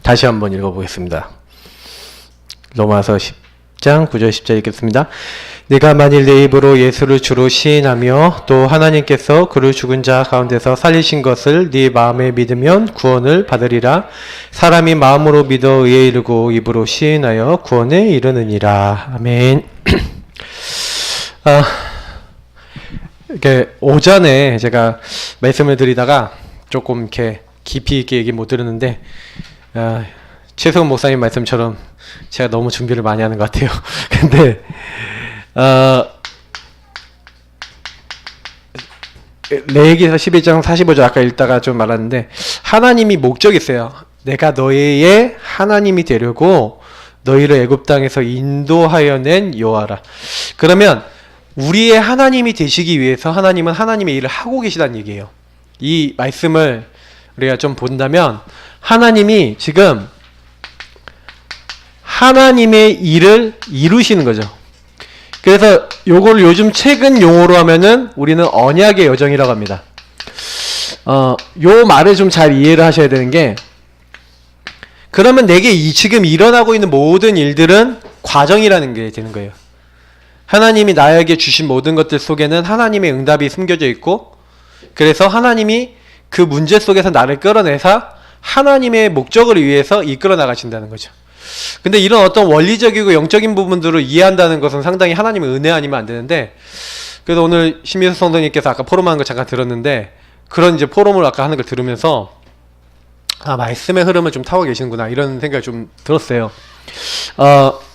다시 한번 읽어보겠습니다. 로마서 10장 9절 10절 읽겠습니다. 네가 만일 내 입으로 예수를 주로 시인하며 또 하나님께서 그를 죽은 자 가운데서 살리신 것을 네 마음에 믿으면 구원을 받으리라. 사람이 마음으로 믿어 의에 이르고 입으로 시인하여 구원에 이르느니라. 아멘. 이렇게 오전에 제가 말씀을 드리다가 조금 이렇게 깊이 있게 얘기 못 들었는데 최승훈 목사님 말씀처럼 제가 너무 준비를 많이 하는 것 같아요. 근데 레위기서 11장 45절 아까 읽다가 좀 말았는데 하나님이 목적이 있어요. 내가 너희의 하나님이 되려고 너희를 애굽 땅에서 인도하여 낸 여호와라. 그러면 우리의 하나님이 되시기 위해서 하나님은 하나님의 일을 하고 계시다는 얘기예요. 이 말씀을 우리가 좀 본다면 하나님이 지금 하나님의 일을 이루시는 거죠. 그래서 요걸 요즘 최근 용어로 하면은 우리는 언약의 여정이라고 합니다. 요 말을 좀 잘 이해를 하셔야 되는 게, 그러면 내게 지금 일어나고 있는 모든 일들은 과정이라는 게 되는 거예요. 하나님이 나에게 주신 모든 것들 속에는 하나님의 응답이 숨겨져 있고, 그래서 하나님이 그 문제 속에서 나를 끌어내서 하나님의 목적을 위해서 이끌어 나가신다는 거죠. 근데 이런 어떤 원리적이고 영적인 부분들을 이해한다는 것은 상당히 하나님의 은혜 아니면 안 되는데, 그래서 오늘 신민수 성도님께서 아까 포럼하는 거 잠깐 들었는데, 그런 이제 포럼을 아까 하는 걸 들으면서 말씀의 흐름을 좀 타고 계시는구나 이런 생각이 좀 들었어요.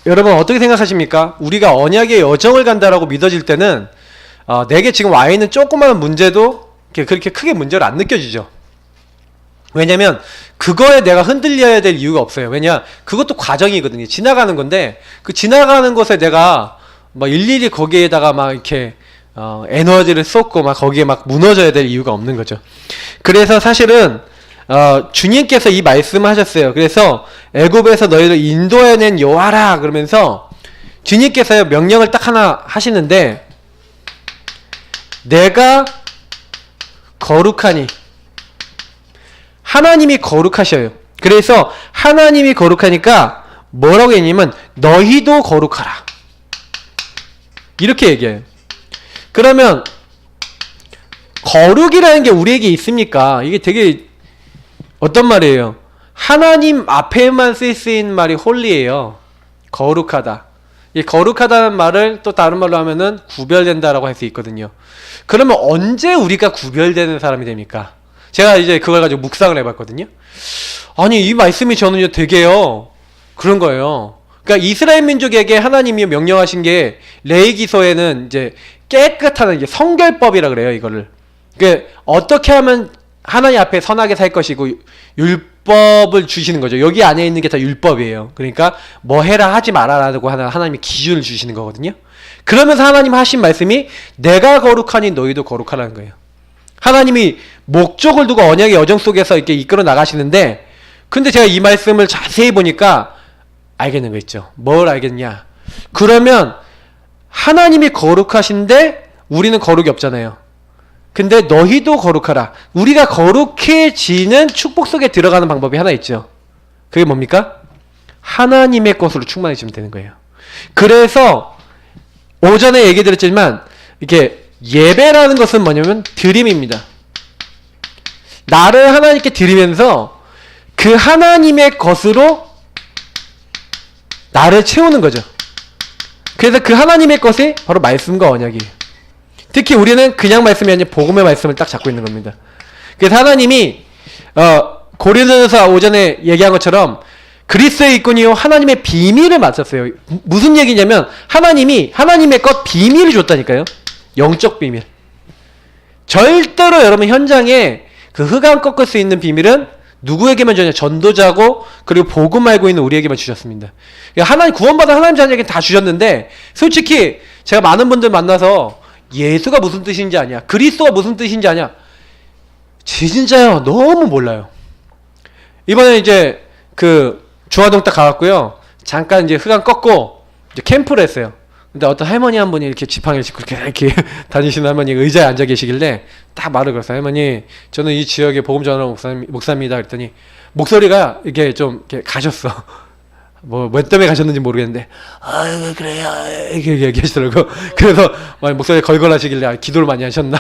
여러분 어떻게 생각하십니까? 우리가 언약의 여정을 간다라고 믿어질 때는 내게 지금 와 있는 조그마한 문제도 그렇게 크게 문제를 안 느껴지죠. 왜냐면 그거에 내가 흔들려야 될 이유가 없어요. 왜냐, 그것도 과정이거든요. 지나가는 건데 그 지나가는 것에 내가 막 일일이 거기에다가 막 이렇게 에너지를 쏟고 막 거기에 막 무너져야 될 이유가 없는 거죠. 그래서 사실은 주님께서 이 말씀을 하셨어요. 그래서 애굽에서 너희를 인도해낸 여호와라 그러면서 주님께서 명령을 딱 하나 하시는데, 내가 거룩하니, 하나님이 거룩하셔요. 그래서 하나님이 거룩하니까 뭐라고 했냐면 너희도 거룩하라 이렇게 얘기해요. 그러면 거룩이라는 게 우리에게 있습니까? 이게 되게 어떤 말이에요? 하나님 앞에만 쓰인 말이 홀리예요. 거룩하다. 이 거룩하다는 말을 또 다른 말로 하면은 구별된다라고 할 수 있거든요. 그러면 언제 우리가 구별되는 사람이 됩니까? 제가 이제 그걸 가지고 묵상을 해봤거든요. 아니 이 말씀이 저는 되게요 그런 거예요. 그러니까 이스라엘 민족에게 하나님이 명령하신 게 레위기서에는 이제 깨끗한 이제 성결법이라 그래요. 이거를 그러니까 어떻게 하면 하나님 앞에 선하게 살 것이고 율법을 주시는 거죠. 여기 안에 있는 게 다 율법이에요. 그러니까 뭐 해라 하지 말아라고 하는 하나님이 기준을 주시는 거거든요. 그러면서 하나님 하신 말씀이 내가 거룩하니 너희도 거룩하라는 거예요. 하나님이 목적을 두고 언약의 여정 속에서 이렇게 이끌어 나가시는데, 근데 제가 이 말씀을 자세히 보니까 알겠는 거 있죠. 뭘 알겠냐? 그러면 하나님이 거룩하신데 우리는 거룩이 없잖아요. 근데 너희도 거룩하라. 우리가 거룩해지는 축복 속에 들어가는 방법이 하나 있죠. 그게 뭡니까? 하나님의 것으로 충만해지면 되는 거예요. 그래서 오전에 얘기 드렸지만 이렇게 예배라는 것은 뭐냐면 드림입니다. 나를 하나님께 드리면서 그 하나님의 것으로 나를 채우는 거죠. 그래서 그 하나님의 것이 바로 말씀과 언약이에요. 특히 우리는 그냥 말씀이 아니라 복음의 말씀을 딱 잡고 있는 겁니다. 그래서 하나님이 고린도전서 오전에 얘기한 것처럼 그리스도의 일꾼이요 하나님의 비밀을 맡았어요. 무슨 얘기냐면 하나님이 하나님의 것 비밀을 줬다니까요. 영적 비밀. 절대로 여러분 현장에 그 흑암 꺾을 수 있는 비밀은 누구에게만 주냐? 전도자고 그리고 복음 알고 있는 우리에게만 주셨습니다. 하나님 구원받은 하나님 자녀에게 다 주셨는데, 솔직히 제가 많은 분들 만나서 예수가 무슨 뜻인지 아냐, 그리스도가 무슨 뜻인지 아냐, 진짜요 너무 몰라요. 이번에 이제 그 중화동 딱 가갖고요 잠깐 이제 흑암 꺾고 이제 캠프를 했어요. 근데 어떤 할머니 한 분이 이렇게 지팡이를 짚고 이렇게 다니시는 할머니가 의자에 앉아 계시길래 딱 말을 걸었어요. 할머니, 저는 이 지역의 복음 전하는 목사입니다. 그랬더니 목소리가 이렇게 좀 이렇게 가셨어. 뭐 때문에 가셨는지 모르겠는데, 아 그래요 이렇게 얘기하시더라고. 그래서 목소리 걸걸하시길래 기도를 많이 하셨나?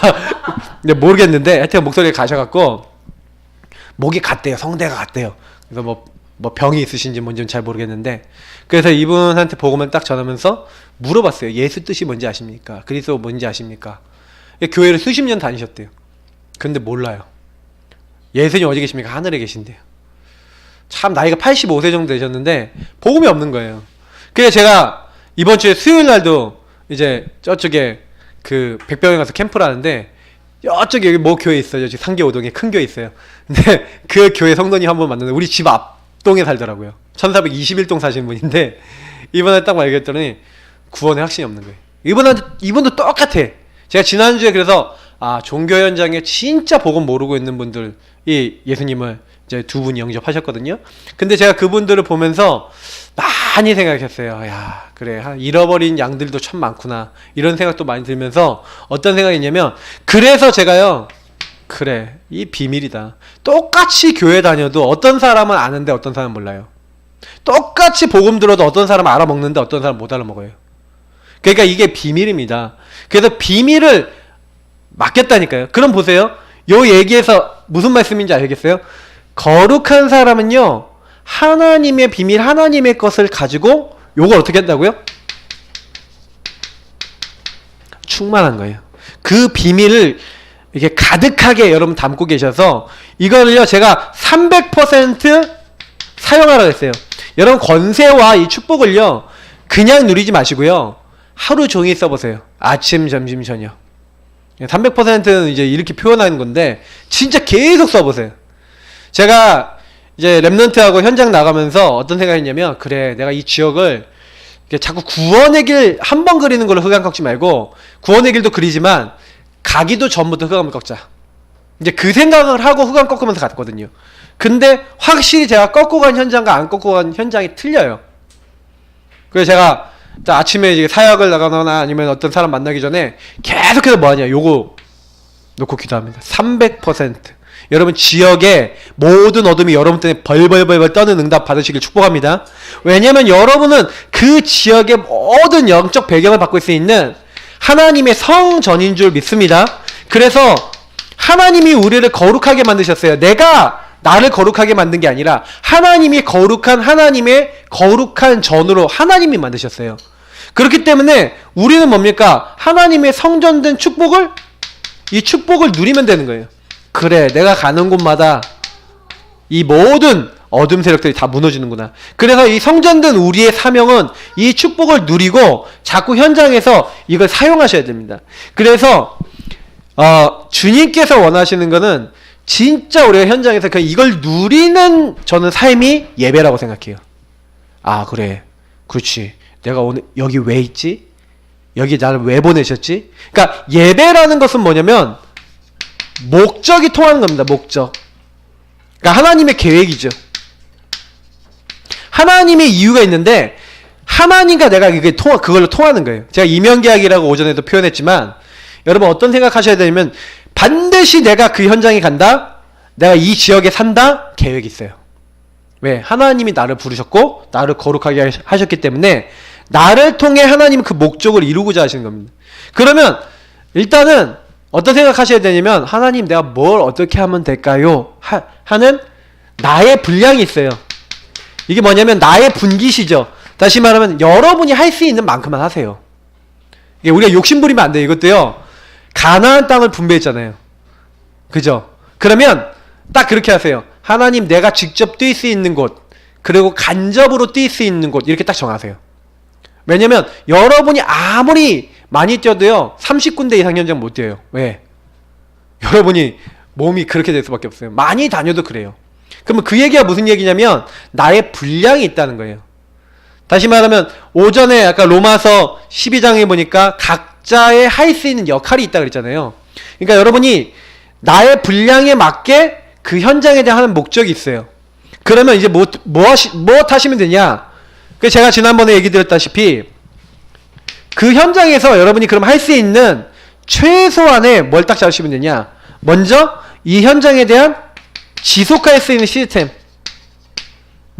근데 모르겠는데 하여튼 목소리가 가셔갖고 목이 갔대요. 성대가 갔대요. 그래서 뭐 병이 있으신지 뭔지는 잘 모르겠는데, 그래서 이분한테 복음을 딱 전하면서 물어봤어요. 예수 뜻이 뭔지 아십니까? 그리스도 뭔지 아십니까? 교회를 수십 년 다니셨대요. 근데 몰라요. 예수님 어디 계십니까? 하늘에 계신대요. 참 나이가 85세 정도 되셨는데 복음이 없는 거예요. 그래서 제가 이번 주에 수요일 날도 이제 저쪽에 그 백병에 가서 캠프를 하는데, 저쪽에 여기 뭐 교회 있어요. 저기 상계오동에 큰 교회 있어요. 근데 그 교회 성도님 한 번 만났는데 우리 집 앞동에 살더라고요. 1421동 사시는 분인데, 이번에 딱 말했더니 구원에 확신이 없는 거예요. 이분도 똑같아. 제가 지난주에 그래서 종교 현장에 진짜 복음 모르고 있는 분들이 예수님을 이제 두 분이 영접하셨거든요. 근데 제가 그분들을 보면서 많이 생각했어요. 야, 그래, 잃어버린 양들도 참 많구나, 이런 생각도 많이 들면서 어떤 생각이냐면, 그래서 제가요, 그래, 이 비밀이다. 똑같이 교회 다녀도 어떤 사람은 아는데 어떤 사람은 몰라요. 똑같이 복음 들어도 어떤 사람은 알아먹는데 어떤 사람은 못 알아먹어요. 그러니까 이게 비밀입니다. 그래서 비밀을 맡겼다니까요. 그럼 보세요. 요 얘기에서 무슨 말씀인지 알겠어요? 거룩한 사람은요, 하나님의 비밀, 하나님의 것을 가지고 요걸 어떻게 한다고요? 충만한 거예요. 그 비밀을 이렇게 가득하게 여러분 담고 계셔서, 이거를요 제가 300% 사용하라고 했어요. 여러분 권세와 이 축복을요 그냥 누리지 마시고요, 하루 종일 써보세요. 아침, 점심, 저녁. 300%는 이제 이렇게 표현하는 건데 진짜 계속 써보세요. 제가 이제 랩런트하고 현장 나가면서 어떤 생각했냐면, 그래, 내가 이 지역을 자꾸 구원의 길 한 번 그리는 걸로 흑암 꺾지 말고, 구원의 길도 그리지만 가기도 전부터 흑암을 꺾자. 이제 그 생각을 하고 흑암 꺾으면서 갔거든요. 근데 확실히 제가 꺾고 간 현장과 안 꺾고 간 현장이 틀려요. 그래서 제가 아침에 이제 사역을 나가거나 아니면 어떤 사람 만나기 전에 계속해서 뭐하냐, 요거 놓고 기도합니다. 300%. 여러분 지역의 모든 어둠이 여러분 때문에 벌벌벌 떠는 응답 받으시길 축복합니다. 왜냐면 여러분은 그 지역의 모든 영적 배경을 받고 있는 하나님의 성전인 줄 믿습니다. 그래서 하나님이 우리를 거룩하게 만드셨어요. 내가 나를 거룩하게 만든 게 아니라 하나님이 거룩한, 하나님의 거룩한 전으로 하나님이 만드셨어요. 그렇기 때문에 우리는 뭡니까? 하나님의 성전된 축복을, 이 축복을 누리면 되는 거예요. 그래, 내가 가는 곳마다 이 모든 어둠 세력들이 다 무너지는구나. 그래서 이 성전된 우리의 사명은 이 축복을 누리고 자꾸 현장에서 이걸 사용하셔야 됩니다. 그래서 주님께서 원하시는 거는 진짜 우리가 현장에서 이걸 누리는, 저는 삶이 예배라고 생각해요. 아, 그래, 그렇지, 내가 오늘 여기 왜 있지? 여기 나를 왜 보내셨지? 그러니까 예배라는 것은 뭐냐면 목적이 통하는 겁니다. 목적. 그러니까 하나님의 계획이죠. 하나님의 이유가 있는데 하나님과 내가 그걸로 통하는 거예요. 제가 이면계약이라고 오전에도 표현했지만, 여러분 어떤 생각하셔야 되냐면, 반드시 내가 그 현장에 간다, 내가 이 지역에 산다, 계획이 있어요. 왜? 하나님이 나를 부르셨고 나를 거룩하게 하셨기 때문에 나를 통해 하나님은 그 목적을 이루고자 하시는 겁니다. 그러면 일단은 어떤 생각하셔야 되냐면, 하나님 내가 뭘 어떻게 하면 될까요? 하는 나의 분량이 있어요. 이게 뭐냐면 나의 분기시죠. 다시 말하면 여러분이 할 수 있는 만큼만 하세요. 이게 우리가 욕심부리면 안 돼요. 이것도요, 가나안 땅을 분배했잖아요. 그죠? 그러면 딱 그렇게 하세요. 하나님 내가 직접 뛸 수 있는 곳, 그리고 간접으로 뛸 수 있는 곳, 이렇게 딱 정하세요. 왜냐면 여러분이 아무리 많이 뛰어도요 30군데 이상 현장 못 뛰어요. 왜? 여러분이 몸이 그렇게 될 수밖에 없어요. 많이 다녀도 그래요. 그러면 그 얘기가 무슨 얘기냐면 나의 분량이 있다는 거예요. 다시 말하면 오전에 아까 로마서 12장에 보니까 각자의 할 수 있는 역할이 있다 그랬잖아요. 그러니까 여러분이 나의 분량에 맞게 그 현장에 대한 하는 목적이 있어요. 그러면 이제 뭐 하시면 되냐? 그 제가 지난번에 얘기 드렸다시피 그 현장에서 여러분이 그럼 할 수 있는 최소한의 뭘 딱 잡으시면 되냐? 먼저 이 현장에 대한 지속할 수 있는 시스템,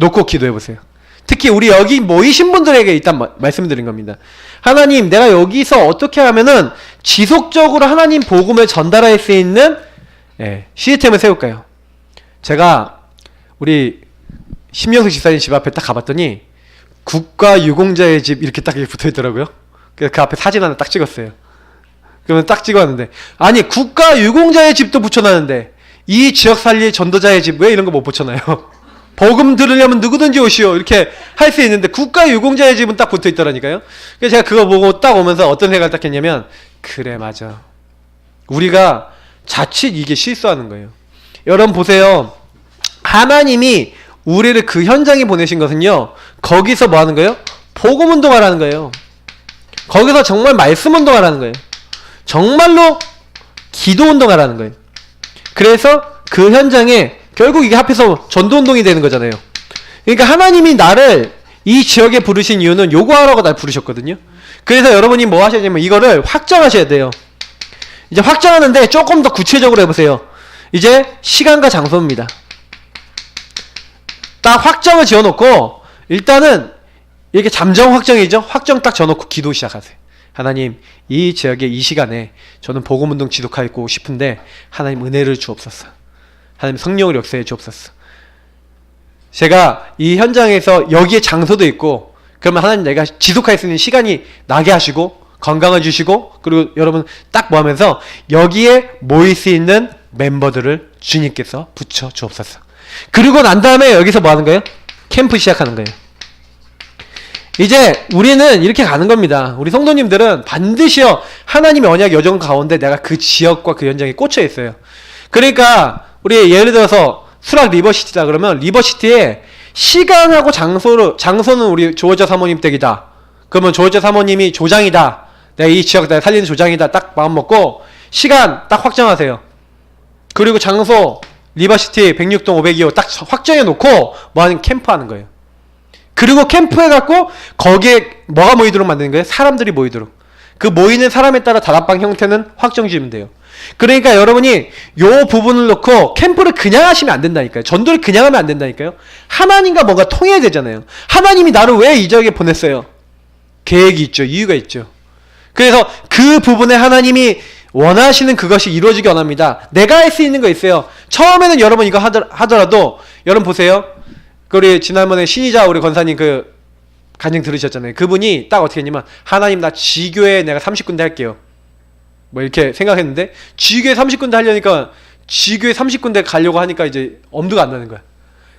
놓고 기도해 보세요. 특히 우리 여기 모이신 분들에게 일단 말씀드린 겁니다. 하나님, 내가 여기서 어떻게 하면은 지속적으로 하나님 복음을 전달할 수 있는 시스템을 세울까요? 제가 우리 신명수 집사님 집 앞에 딱 가봤더니 국가 유공자의 집 이렇게 딱 붙어 있더라고요. 그래서 그 앞에 사진 하나 딱 찍었어요. 그러면 딱 찍었는데, 아니 국가 유공자의 집도 붙여놨는데 이 지역 살릴 전도자의 집 왜 이런 거 못 붙여놔요? 복음 들으려면 누구든지 오시오 이렇게 할 수 있는데 국가 유공자의 집은 딱 붙어 있더라니까요. 그래서 제가 그거 보고 딱 오면서 어떤 생각을 딱 했냐면, 그래 맞아, 우리가 자칫 이게 실수하는 거예요. 여러분 보세요. 하나님이 우리를 그 현장에 보내신 것은요, 거기서 뭐 하는 거예요? 복음 운동하라는 거예요. 거기서 정말 말씀 운동하라는 거예요. 정말로 기도 운동하라는 거예요. 그래서 그 현장에 결국 이게 합해서 전도 운동이 되는 거잖아요. 그러니까 하나님이 나를 이 지역에 부르신 이유는 요거 하라고 날 부르셨거든요. 그래서 여러분이 뭐 하셔야 되냐면 이거를 확정하셔야 돼요. 이제 확정하는데 조금 더 구체적으로 해보세요. 이제 시간과 장소입니다. 딱 확정을 지어놓고 일단은 이렇게 잠정 확정이죠. 확정 딱 지어놓고 기도 시작하세요. 하나님, 이 지역에 이 시간에 저는 복음운동 지속하고 싶은데 하나님 은혜를 주옵소서. 하나님 성령을 역사해 주옵소서. 제가 이 현장에서 여기에 장소도 있고, 그러면 하나님 내가 지속할 수 있는 시간이 나게 하시고 건강을 주시고, 그리고 여러분 딱 뭐 하면서 여기에 모일 수 있는 멤버들을 주님께서 붙여 주옵소서. 그리고 난 다음에 여기서 뭐 하는 거예요? 캠프 시작하는 거예요. 이제 우리는 이렇게 가는 겁니다. 우리 성도님들은 반드시요, 하나님의 언약 여정 가운데 내가 그 지역과 그 현장에 꽂혀 있어요. 그러니까 우리 예를 들어서 수락 리버시티다 그러면 리버시티에 시간하고 장소는 우리 조어자 사모님 댁이다. 그러면 조어자 사모님이 조장이다. 내가 이 지역 내가 살리는 조장이다. 딱 마음 먹고 시간 딱 확정하세요. 그리고 장소 리버시티 106동 502호 딱 확정해 놓고 뭐 하는 캠프 하는 거예요. 그리고 캠프 해갖고 거기에 뭐가 모이도록 만드는 거예요? 사람들이 모이도록. 그 모이는 사람에 따라 다락방 형태는 확정 지으면 돼요. 그러니까 여러분이 요 부분을 놓고 캠프를 그냥 하시면 안 된다니까요. 전도를 그냥 하면 안 된다니까요. 하나님과 뭔가 통해야 되잖아요. 하나님이 나를 왜 이 지역에 보냈어요? 계획이 있죠. 이유가 있죠. 그래서 그 부분에 하나님이 원하시는 그것이 이루어지기 원합니다. 내가 할 수 있는 거 있어요. 처음에는 여러분 이거 하더라도 여러분 보세요. 우리 지난번에 신의자 우리 권사님 그 간증 들으셨잖아요. 그분이 딱 어떻게 했냐면, 하나님 나 지교회 내가 30군데 할게요. 뭐 이렇게 생각했는데 지교회 30군데 하려니까 지교회 30군데 가려고 하니까 이제 엄두가 안 나는 거야.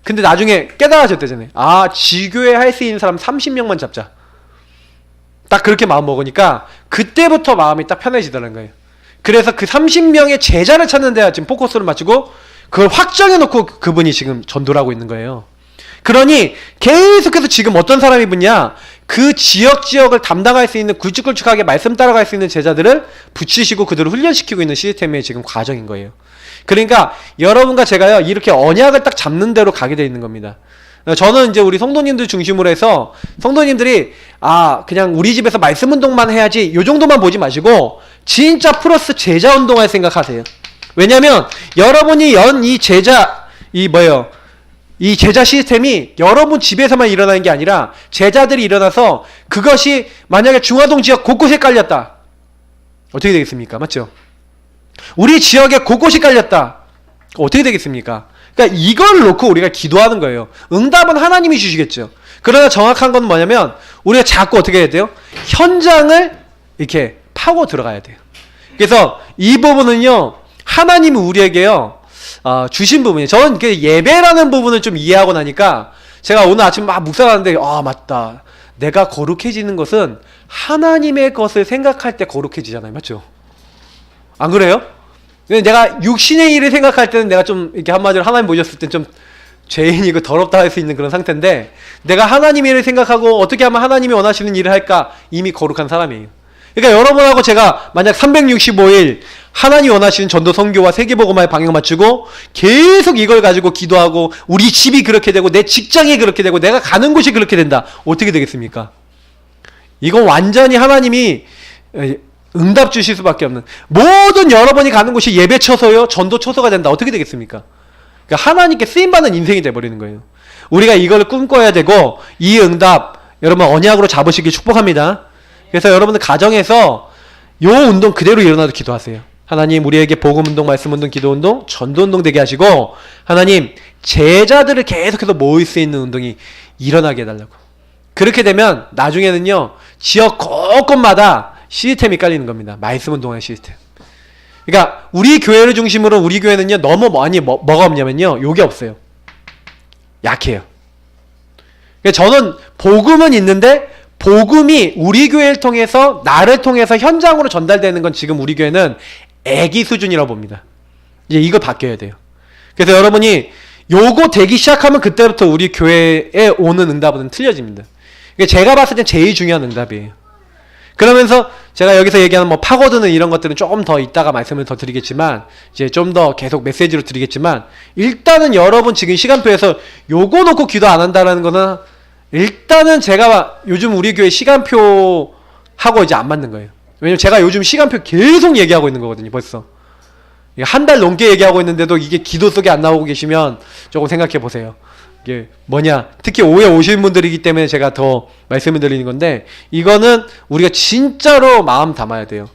근데 나중에 깨달아졌대잖아요. 아, 지교회 할 수 있는 사람 30명만 잡자. 딱 그렇게 마음 먹으니까 그때부터 마음이 딱 편해지더라는 거예요. 그래서 그 30명의 제자를 찾는 데가 지금 포커스를 맞추고 그걸 확정해 놓고 그분이 지금 전도를 하고 있는 거예요. 그러니 계속해서 지금 어떤 사람이 붙냐, 그 지역을 담당할 수 있는 굵직굵직하게 말씀 따라갈 수 있는 제자들을 붙이시고 그들을 훈련시키고 있는 시스템의 지금 과정인 거예요. 그러니까 여러분과 제가요 이렇게 언약을 딱 잡는 대로 가게 돼 있는 겁니다. 저는 이제 우리 성도님들 중심으로 해서 성도님들이 그냥 우리 집에서 말씀 운동만 해야지 요 정도만 보지 마시고 진짜 플러스 제자 운동할 생각하세요. 왜냐면 여러분이 이 제자 이 제자 시스템이 여러분 집에서만 일어나는 게 아니라 제자들이 일어나서 그것이 만약에 중화동 지역 곳곳에 깔렸다. 어떻게 되겠습니까? 맞죠? 우리 지역에 곳곳이 깔렸다. 어떻게 되겠습니까? 그러니까 이걸 놓고 우리가 기도하는 거예요. 응답은 하나님이 주시겠죠. 그러나 정확한 건 뭐냐면 우리가 자꾸 어떻게 해야 돼요? 현장을 이렇게 파고 들어가야 돼요. 그래서 이 부분은요, 하나님이 우리에게요 주신 부분이에요. 저는 예배라는 부분을 좀 이해하고 나니까 제가 오늘 아침 막 묵상하는데 맞다. 내가 거룩해지는 것은 하나님의 것을 생각할 때 거룩해지잖아요. 맞죠? 안 그래요? 내가 육신의 일을 생각할 때는 내가 좀 이렇게 한마디로 하나님 보셨을 때 좀 죄인이고 더럽다 할 수 있는 그런 상태인데, 내가 하나님의 일을 생각하고 어떻게 하면 하나님이 원하시는 일을 할까, 이미 거룩한 사람이에요. 그러니까 여러분하고 제가 만약 365일 하나님 원하시는 전도 선교와 세계복음화에 방향 맞추고 계속 이걸 가지고 기도하고 우리 집이 그렇게 되고 내 직장이 그렇게 되고 내가 가는 곳이 그렇게 된다. 어떻게 되겠습니까? 이건 완전히 하나님이 응답 주실 수밖에 없는, 모든 여러분이 가는 곳이 예배 처소요 전도 처소가 된다. 어떻게 되겠습니까? 그러니까 하나님께 쓰임받는 인생이 돼버리는 거예요. 우리가 이걸 꿈꿔야 되고 이 응답 여러분 언약으로 잡으시길 축복합니다. 그래서 여러분들 가정에서 요 운동 그대로 일어나도 기도하세요. 하나님 우리에게 복음운동, 말씀운동, 기도운동, 전도운동 되게 하시고 하나님 제자들을 계속해서 모을 수 있는 운동이 일어나게 해달라고. 그렇게 되면 나중에는요 지역 곳곳마다 시스템이 깔리는 겁니다. 말씀운동의 시스템. 그러니까 우리 교회를 중심으로 우리 교회는요 너무 많이 뭐가 없냐면요 요게 없어요. 약해요. 그러니까 저는 복음은 있는데 복음이 우리 교회를 통해서 나를 통해서 현장으로 전달되는 건 지금 우리 교회는 애기 수준이라고 봅니다. 이제 이거 바뀌어야 돼요. 그래서 여러분이 요거 되기 시작하면 그때부터 우리 교회에 오는 응답은 틀려집니다. 그러니까 제가 봤을 땐 제일 중요한 응답이에요. 그러면서 제가 여기서 얘기하는 뭐 파고드는 이런 것들은 조금 더 이따가 말씀을 더 드리겠지만 이제 좀 더 계속 메시지로 드리겠지만 일단은 여러분 지금 시간표에서 요거 놓고 기도 안 한다라는 거는 일단은 제가 요즘 우리 교회 시간표 하고 이제 안 맞는 거예요. 왜냐면 제가 요즘 시간표 계속 얘기하고 있는 거거든요. 벌써 한 달 넘게 얘기하고 있는데도 이게 기도 속에 안 나오고 계시면 조금 생각해 보세요. 이게 뭐냐, 특히 오해 오신 분들이기 때문에 제가 더 말씀을 드리는 건데 이거는 우리가 진짜로 마음 담아야 돼요.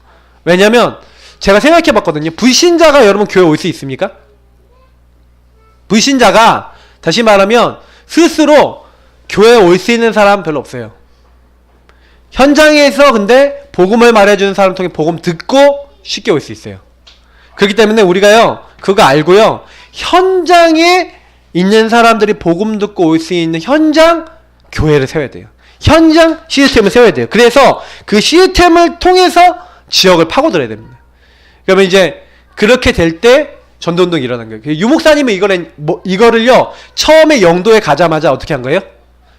왜냐면 제가 생각해 봤거든요. 불신자가 여러분 교회 올 수 있습니까? 불신자가 다시 말하면 스스로 교회에 올 수 있는 사람 별로 없어요. 현장에서 근데 복음을 말해주는 사람 통해 복음 듣고 쉽게 올 수 있어요. 그렇기 때문에 우리가요 그거 알고요 현장에 있는 사람들이 복음 듣고 올 수 있는 현장 교회를 세워야 돼요. 현장 시스템을 세워야 돼요. 그래서 그 시스템을 통해서 지역을 파고들어야 됩니다. 그러면 이제 그렇게 될 때 전도운동이 일어난 거예요. 유목사님은 이거를요 처음에 영도에 가자마자 어떻게 한 거예요?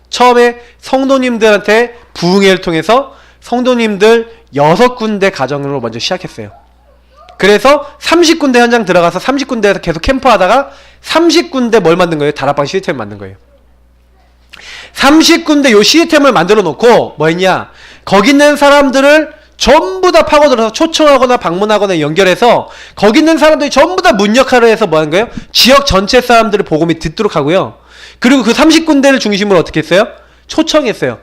처음에 성도님들한테 부흥회를 통해서 성도님들 6군데 가정으로 먼저 시작했어요. 그래서 30군데 현장 들어가서 30군데에서 계속 캠프하다가 30군데 뭘 만든 거예요? 다락방 시스템을 만든 거예요. 30군데 요 시스템을 만들어 놓고 뭐 했냐? 거기 있는 사람들을 전부 다 파고들어서 초청하거나 방문하거나 연결해서 거기 있는 사람들이 전부 다 문 역할을 해서 뭐 하는 거예요? 지역 전체 사람들의 복음이 듣도록 하고요. 그리고 그 30군데를 중심으로 어떻게 했어요? 초청했어요.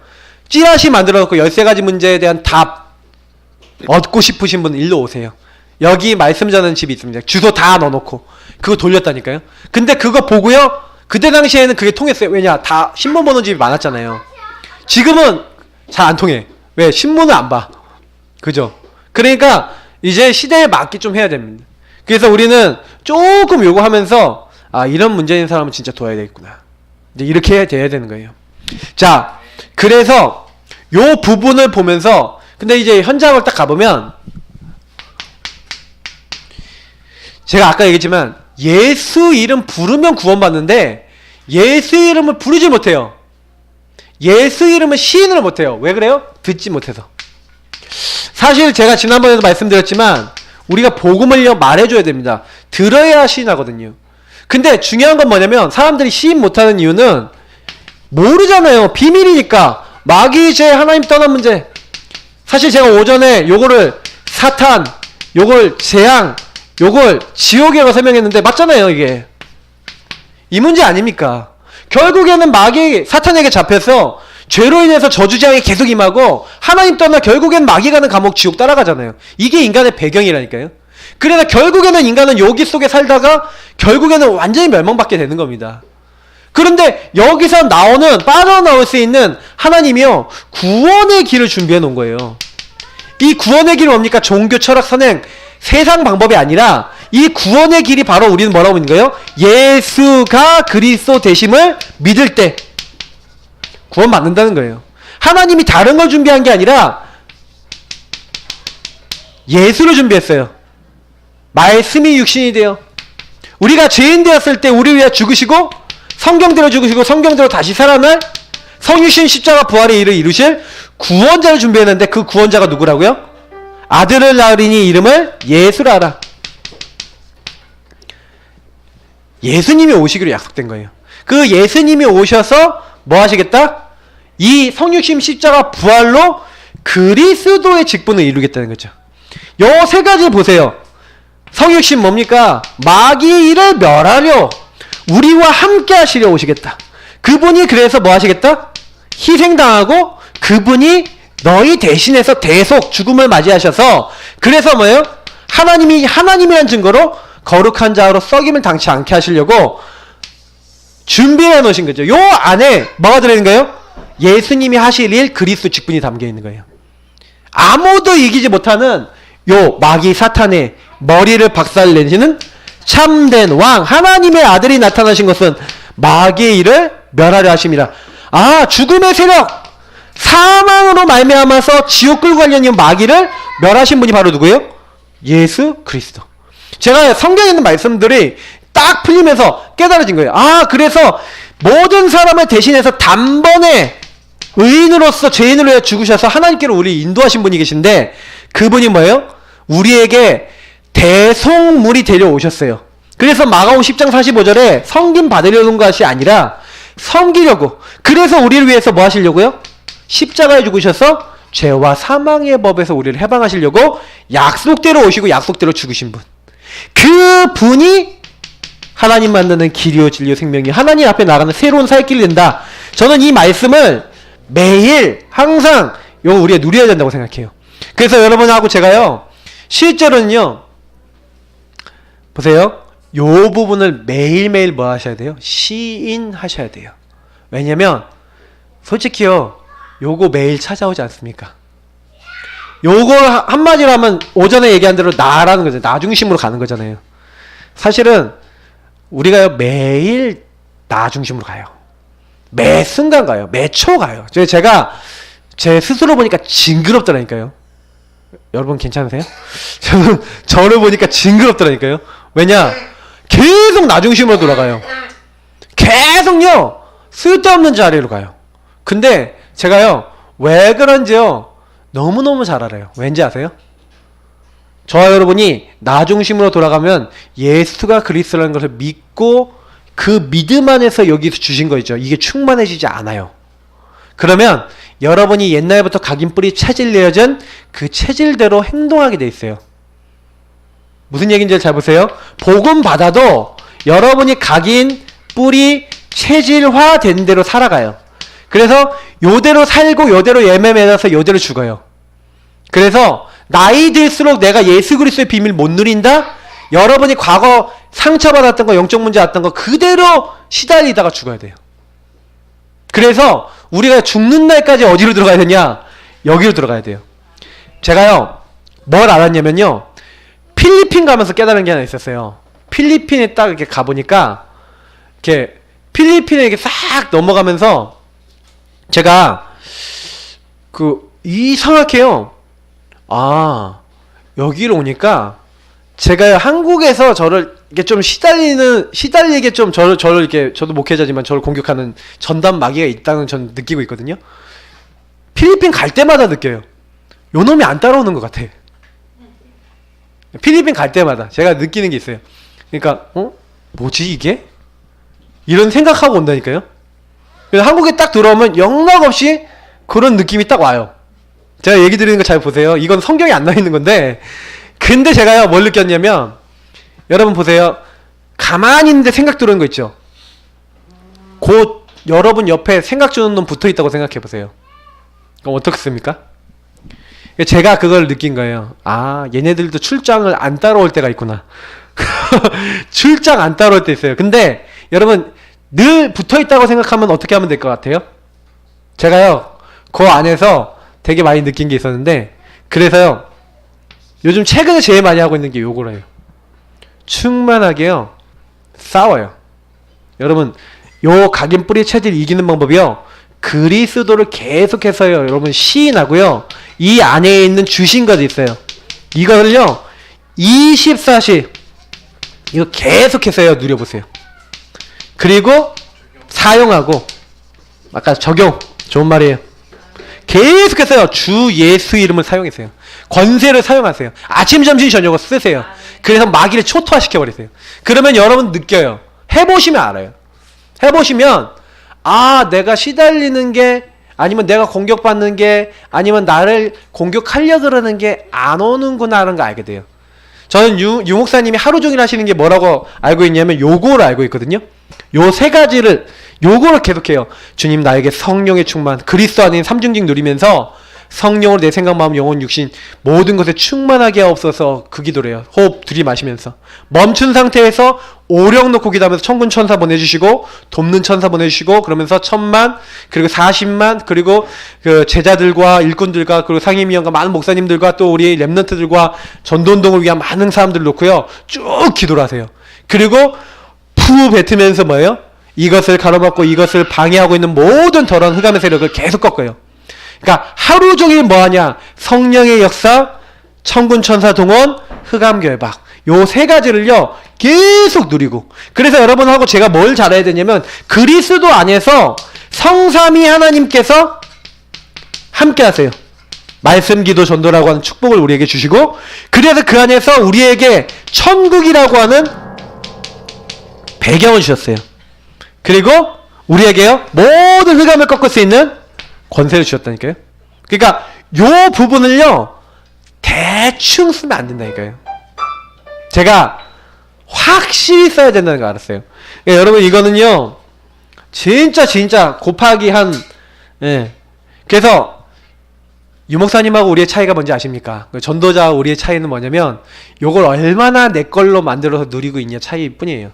찌라시 만들어 놓고 13가지 문제에 대한 답 얻고 싶으신 분 일로 오세요. 여기 말씀 전하는 집이 있습니다. 주소 다 넣어놓고 그거 돌렸다니까요. 근데 그거 보고요 그때 당시에는 그게 통했어요. 왜냐 다 신문 보는 집이 많았잖아요. 지금은 잘 안 통해. 왜? 신문을 안 봐. 그죠? 그러니까 이제 시대에 맞게 좀 해야 됩니다. 그래서 우리는 조금 요구하면서 아 이런 문제인 사람은 진짜 도와야 되겠구나. 이제 이렇게 돼야 되는 거예요. 자 그래서 요 부분을 보면서 근데 이제 현장을 딱 가보면 제가 아까 얘기했지만 예수 이름 부르면 구원받는데 예수 이름을 부르지 못해요. 예수 이름을 시인을 못해요. 왜 그래요? 듣지 못해서. 사실 제가 지난번에도 말씀드렸지만 우리가 복음을 말해줘야 됩니다. 들어야 시인하거든요. 근데 중요한 건 뭐냐면 사람들이 시인 못하는 이유는 모르잖아요. 비밀이니까. 마귀죄, 하나님 떠난 문제. 사실 제가 오전에 요거를 사탄, 요걸 재앙, 요걸 지옥이라고 설명했는데 맞잖아요. 이게 이 문제 아닙니까? 결국에는 마귀 사탄에게 잡혀서 죄로 인해서 저주재앙이 계속 임하고 하나님 떠나 결국엔 마귀 가는 감옥 지옥 따라가잖아요. 이게 인간의 배경이라니까요. 그래서 결국에는 인간은 여기 속에 살다가 결국에는 완전히 멸망받게 되는 겁니다. 그런데 여기서 나오는 빠져나올 수 있는 하나님이요 구원의 길을 준비해 놓은 거예요. 이 구원의 길은 뭡니까? 종교, 철학, 선행, 세상 방법이 아니라 이 구원의 길이 바로 우리는 뭐라고 믿는 거예요? 예수가 그리스도 되심을 믿을 때 구원 받는다는 거예요. 하나님이 다른 걸 준비한 게 아니라 예수를 준비했어요. 말씀이 육신이 되어 우리가 죄인 되었을 때 우리 위해 죽으시고 성경대로 죽으시고 성경대로 다시 살아날 성육신 십자가 부활의 일을 이루실 구원자를 준비했는데 그 구원자가 누구라고요? 아들을 낳으리니 이름을 예수라 하라. 예수님이 오시기로 약속된 거예요. 그 예수님이 오셔서 뭐 하시겠다? 이 성육신 십자가 부활로 그리스도의 직분을 이루겠다는 거죠. 요 세 가지 보세요. 성육신 뭡니까? 마귀의 일을 멸하려 우리와 함께 하시려 오시겠다. 그분이 그래서 뭐 하시겠다? 희생당하고 그분이 너희 대신해서 대속 죽음을 맞이하셔서 그래서 뭐예요? 하나님이 하나님이란 증거로 거룩한 자로 썩임을 당치 않게 하시려고 준비해 놓으신 거죠. 요 안에 뭐가 들어있는 거예요? 예수님이 하실 일 그리스도 직분이 담겨 있는 거예요. 아무도 이기지 못하는 요 마귀 사탄의 머리를 박살내시는 참된 왕 하나님의 아들이 나타나신 것은 마귀의 일을 멸하려 하심이라. 아, 죽음의 세력 사망으로 말미암아서 지옥 끌고 가려는 마귀를 멸하신 분이 바로 누구예요? 예수 그리스도. 제가 성경에 있는 말씀들이 딱 풀리면서 깨달아진 거예요. 아, 그래서 모든 사람을 대신해서 단번에 의인으로서 죄인으로 해 죽으셔서 하나님께로 우리 인도하신 분이 계신데 그분이 뭐예요? 우리에게 대속물이 데려오셨어요. 그래서 마가복음 10장 45절에 섬김 받으려는 것이 아니라 섬기려고. 그래서 우리를 위해서 뭐 하시려고요? 십자가에 죽으셔서 죄와 사망의 법에서 우리를 해방하시려고 약속대로 오시고 약속대로 죽으신 분. 그 분이 하나님 만드는 길이요 진리요 생명이 하나님 앞에 나가는 새로운 살 길이 된다. 저는 이 말씀을 매일 항상 우리가 누려야 된다고 생각해요. 그래서 여러분하고 제가요 실제로는요 보세요. 요 부분을 매일매일 뭐 하셔야 돼요? 시인하셔야 돼요. 왜냐면 솔직히요 요거 매일 찾아오지 않습니까? 요거 한마디로 하면 오전에 얘기한 대로 나라는 거죠. 나 중심으로 가는 거잖아요. 사실은 우리가 매일 나 중심으로 가요. 매 순간 가요. 매 초 가요. 제가 제 스스로 보니까 징그럽더라니까요. 여러분 괜찮으세요? 저를 보니까 징그럽더라니까요. 왜냐? 계속 나 중심으로 돌아가요. 계속요 쓸데없는 자리로 가요. 근데 제가요 왜 그런지요 너무너무 잘 알아요. 왠지 아세요? 저와 여러분이 나 중심으로 돌아가면 예수가 그리스도라는 것을 믿고 그 믿음 안에서 여기서 주신 거 있죠. 이게 충만해지지 않아요. 그러면 여러분이 옛날부터 각인 뿌리 체질 내어진 그 체질대로 행동하게 돼 있어요. 무슨 얘기인지 잘 보세요. 복음 받아도 여러분이 각인 뿌리 체질화 된 대로 살아가요. 그래서 요대로 살고 요대로 예매매서 요대로 죽어요. 그래서 나이 들수록 내가 예수 그리스도의 비밀 못 누린다? 여러분이 과거 상처받았던 거, 영적 문제 왔던 거 그대로 시달리다가 죽어야 돼요. 그래서 우리가 죽는 날까지 어디로 들어가야 되냐? 여기로 들어가야 돼요. 제가요 뭘 알았냐면요 필리핀 가면서 깨달은 게 하나 있었어요. 필리핀에 딱 이렇게 가보니까 이렇게 필리핀에 이렇게 싹 넘어가면서 제가 이상하게요. 아, 여기로 오니까 제가 한국에서 저를 이게 좀 시달리게 좀 저를 이렇게 저도 목회자지만 저를 공격하는 전담 마귀가 있다는 전 느끼고 있거든요. 필리핀 갈 때마다 느껴요. 요 놈이 안 따라오는 것 같아. 필리핀 갈 때마다 제가 느끼는 게 있어요. 그러니까 뭐지 이게? 이런 생각하고 온다니까요. 그래서 한국에 딱 들어오면 영락없이 그런 느낌이 딱 와요. 제가 얘기 드리는 거 잘 보세요. 이건 성경에 안 나와 있는 건데 근데 제가요 뭘 느꼈냐면 여러분 보세요. 가만히 있는데 생각 들어오는 거 있죠. 곧 여러분 옆에 생각 주는 놈 붙어 있다고 생각해 보세요. 그럼 어떻습니까? 제가 그걸 느낀 거예요. 아, 얘네들도 출장을 안 따라올 때가 있구나. 출장 안 따라올 때 있어요. 근데 여러분 늘 붙어 있다고 생각하면 어떻게 하면 될 것 같아요? 제가요 그 안에서 되게 많이 느낀 게 있었는데 그래서요 요즘 최근에 제일 많이 하고 있는 게 요거래요. 충만하게요 싸워요. 여러분 요 각인 뿌리 체질 이기는 방법이요 그리스도를 계속해서요 여러분 시인하고요 이 안에 있는 주신 것이 있어요. 이거를요 24시 이거 계속해서요 누려보세요. 그리고 사용하고 아까 적용 좋은 말이에요. 계속해서요 주 예수 이름을 사용하세요. 권세를 사용하세요. 아침 점심 저녁을 쓰세요. 그래서 마귀를 초토화시켜버리세요. 그러면 여러분 느껴요. 해보시면 알아요. 해보시면 아 내가 시달리는 게 아니면 내가 공격받는 게 아니면 나를 공격하려 그러는 게 안 오는구나 하는 거 알게 돼요. 저는 유 목사님이 하루 종일 하시는 게 뭐라고 알고 있냐면 요거를 알고 있거든요. 요 세 가지를 요거를 계속해요. 주님 나에게 성령의 충만, 그리스도 안에 삼중직 누리면서 성령으로 내 생각, 마음, 영혼, 육신 모든 것에 충만하게 하옵소서. 그 기도를 해요. 호흡 들이마시면서 멈춘 상태에서 오령 놓고 기도하면서 천군 천사 보내주시고 돕는 천사 보내주시고 그러면서 1000만 그리고 40만 그리고 그 제자들과 일꾼들과 그리고 상임위원과 많은 목사님들과 또 우리 랩런트들과 전도운동을 위한 많은 사람들 놓고요 쭉 기도를 하세요. 그리고 푸 뱉으면서 뭐예요? 이것을 가로막고 이것을 방해하고 있는 모든 더러운 흑암의 세력을 계속 꺾어요. 그러니까 하루 종일 뭐하냐? 성령의 역사, 천군 천사 동원, 흑암 결박 요 세 가지를요 계속 누리고. 그래서 여러분하고 제가 뭘 잘해야 되냐면 그리스도 안에서 성삼위 하나님께서 함께 하세요. 말씀, 기도, 전도라고 하는 축복을 우리에게 주시고, 그래서 그 안에서 우리에게 천국이라고 하는 배경을 주셨어요. 그리고 우리에게요 모든 흑암을 꺾을 수 있는 권세를 주셨다니까요. 그러니까 요 부분을요 대충 쓰면 안 된다니까요. 제가 확실히 써야 된다는 거 알았어요. 그러니까 여러분 이거는요 진짜 곱하기 한 그래서 유목사님하고 우리의 차이가 뭔지 아십니까? 전도자와 우리의 차이는 뭐냐면 요걸 얼마나 내 걸로 만들어서 누리고 있냐 차이일 뿐이에요.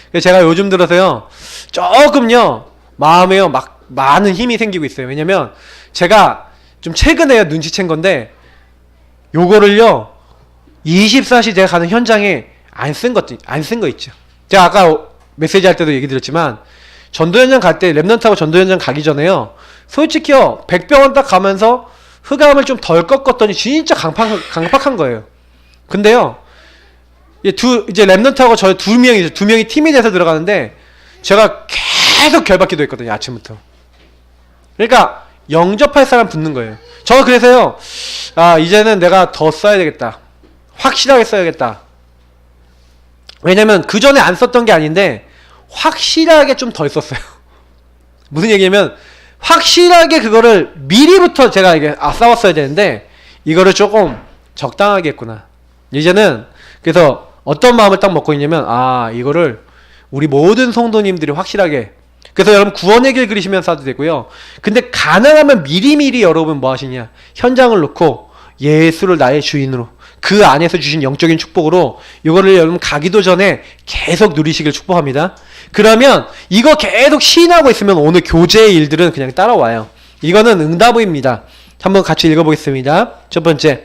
그래서 제가 요즘 들어서요 조금요 마음에요 막 많은 힘이 생기고 있어요. 왜냐면 제가 좀 최근에 눈치챈 건데 요거를요 24시 제가 가는 현장에 안 쓴 거 있죠. 제가 아까 메시지 할 때도 얘기 드렸지만 전도 현장 갈 때 랩넌트하고 전도 현장 가기 전에요 솔직히요 100병원 딱 가면서 흑암을 좀 덜 꺾었더니 진짜 강팍한 거예요. 근데요 이제 랩넌트하고 저 두 명이 팀이 돼서 들어가는데 제가 계속 결박기도 했거든요. 아침부터. 그러니까 영접할 사람 붙는 거예요. 저 그래서요 이제는 내가 더 써야 되겠다, 확실하게 써야겠다. 왜냐면 그 전에 안 썼던 게 아닌데 확실하게 좀 덜 썼어요. 무슨 얘기냐면 확실하게 그거를 미리부터 제가 이게 싸웠어야 되는데 이거를 조금 적당하게 했구나. 이제는 그래서 어떤 마음을 딱 먹고 있냐면 이거를 우리 모든 성도님들이 확실하게. 그래서 여러분 구원의 길 그리시면서 하도 되고요. 근데 가능하면 미리미리 여러분 뭐 하시냐, 현장을 놓고 예수를 나의 주인으로, 그 안에서 주신 영적인 축복으로 이거를 여러분 가기도 전에 계속 누리시길 축복합니다. 그러면 이거 계속 시인하고 있으면 오늘 교제의 일들은 그냥 따라와요. 이거는 응답입니다. 한번 같이 읽어보겠습니다. 첫 번째,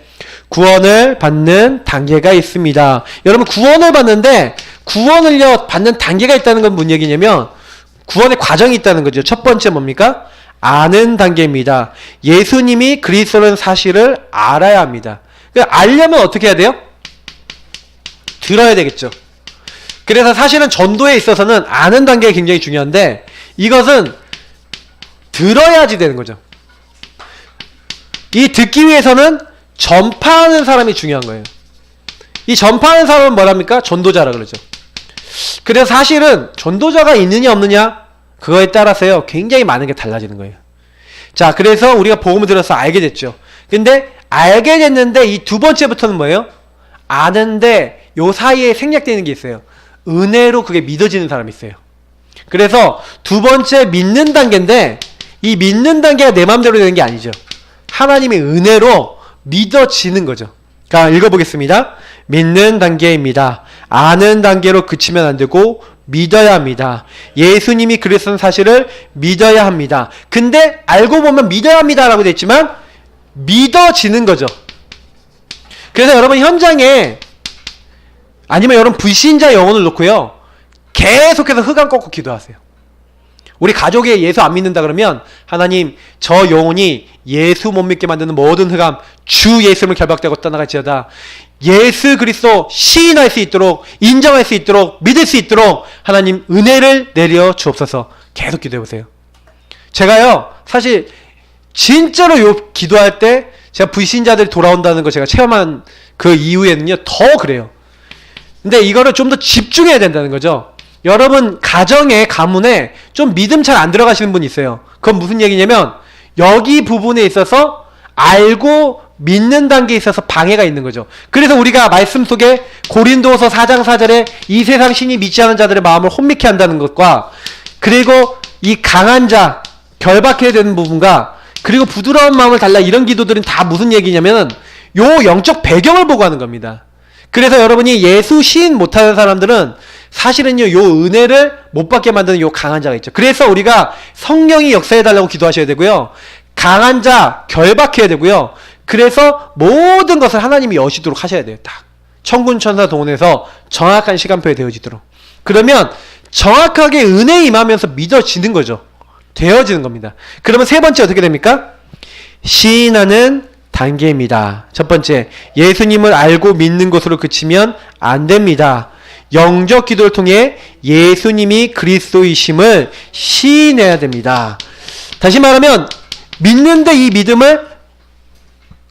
구원을 받는 단계가 있습니다. 여러분 구원을 받는데 구원을요 받는 단계가 있다는 건 무슨 얘기냐면 구원의 과정이 있다는 거죠. 첫 번째 뭡니까? 아는 단계입니다. 예수님이 그리스도라는 사실을 알아야 합니다. 그러니까 알려면 어떻게 해야 돼요? 들어야 되겠죠. 그래서 사실은 전도에 있어서는 아는 단계가 굉장히 중요한데 이것은 들어야지 되는 거죠. 이 듣기 위해서는 전파하는 사람이 중요한 거예요. 이 전파하는 사람은 뭐랍니까? 전도자라 그러죠. 그래서 사실은 전도자가 있느냐 없느냐 그거에 따라서요 굉장히 많은 게 달라지는 거예요. 자, 그래서 우리가 복음을 들어서 알게 됐죠. 근데 알게 됐는데 이 두 번째부터는 뭐예요? 아는데 요 사이에 생략되는 게 있어요. 은혜로 그게 믿어지는 사람이 있어요. 그래서 두 번째 믿는 단계인데 이 믿는 단계가 내 마음대로 되는 게 아니죠. 하나님의 은혜로 믿어지는 거죠. 자, 읽어보겠습니다. 믿는 단계입니다. 아는 단계로 그치면 안 되고 믿어야 합니다. 예수님이 그리스도는 사실을 믿어야 합니다. 근데 알고 보면 믿어야 합니다라고 돼 있지만 믿어지는 거죠. 그래서 여러분 현장에 아니면 여러분 불신자 영혼을 놓고요 계속해서 흑암 꺾고 기도하세요. 우리 가족에 예수 안 믿는다 그러면 하나님 저 영혼이 예수 못 믿게 만드는 모든 흑암 주 예수님을 결박되고 떠나갈지어다. 예수 그리스도 시인할 수 있도록 인정할 수 있도록 믿을 수 있도록 하나님 은혜를 내려 주옵소서. 계속 기도해보세요. 제가요 사실 진짜로 요 기도할 때 제가 불신자들이 돌아온다는 거 제가 체험한 그 이후에는요 더 그래요. 근데 이거를 좀 더 집중해야 된다는 거죠. 여러분 가정에 가문에 좀 믿음 잘 안 들어가시는 분이 있어요. 그건 무슨 얘기냐면 여기 부분에 있어서 알고 믿는 단계에 있어서 방해가 있는 거죠. 그래서 우리가 말씀 속에 고린도서 4장 4절에 이 세상 신이 믿지 않은 자들의 마음을 혼미케 한다는 것과 그리고 이 강한 자, 결박해야 되는 부분과 그리고 부드러운 마음을 달라 이런 기도들은 다 무슨 얘기냐면 요 영적 배경을 보고 하는 겁니다. 그래서 여러분이 예수 시인 못하는 사람들은 사실은요 요 은혜를 못 받게 만드는 요 강한 자가 있죠. 그래서 우리가 성령이 역사해달라고 기도하셔야 되고요. 강한 자 결박해야 되고요. 그래서 모든 것을 하나님이 여시도록 하셔야 돼요. 딱 천군 천사 동원해서 정확한 시간표에 되어지도록. 그러면 정확하게 은혜에 임하면서 믿어지는 거죠. 되어지는 겁니다. 그러면 세 번째 어떻게 됩니까? 시인하는 단계입니다. 첫 번째, 예수님을 알고 믿는 것으로 그치면 안 됩니다. 영적 기도를 통해 예수님이 그리스도이심을 시인해야 됩니다. 다시 말하면 믿는데 이 믿음을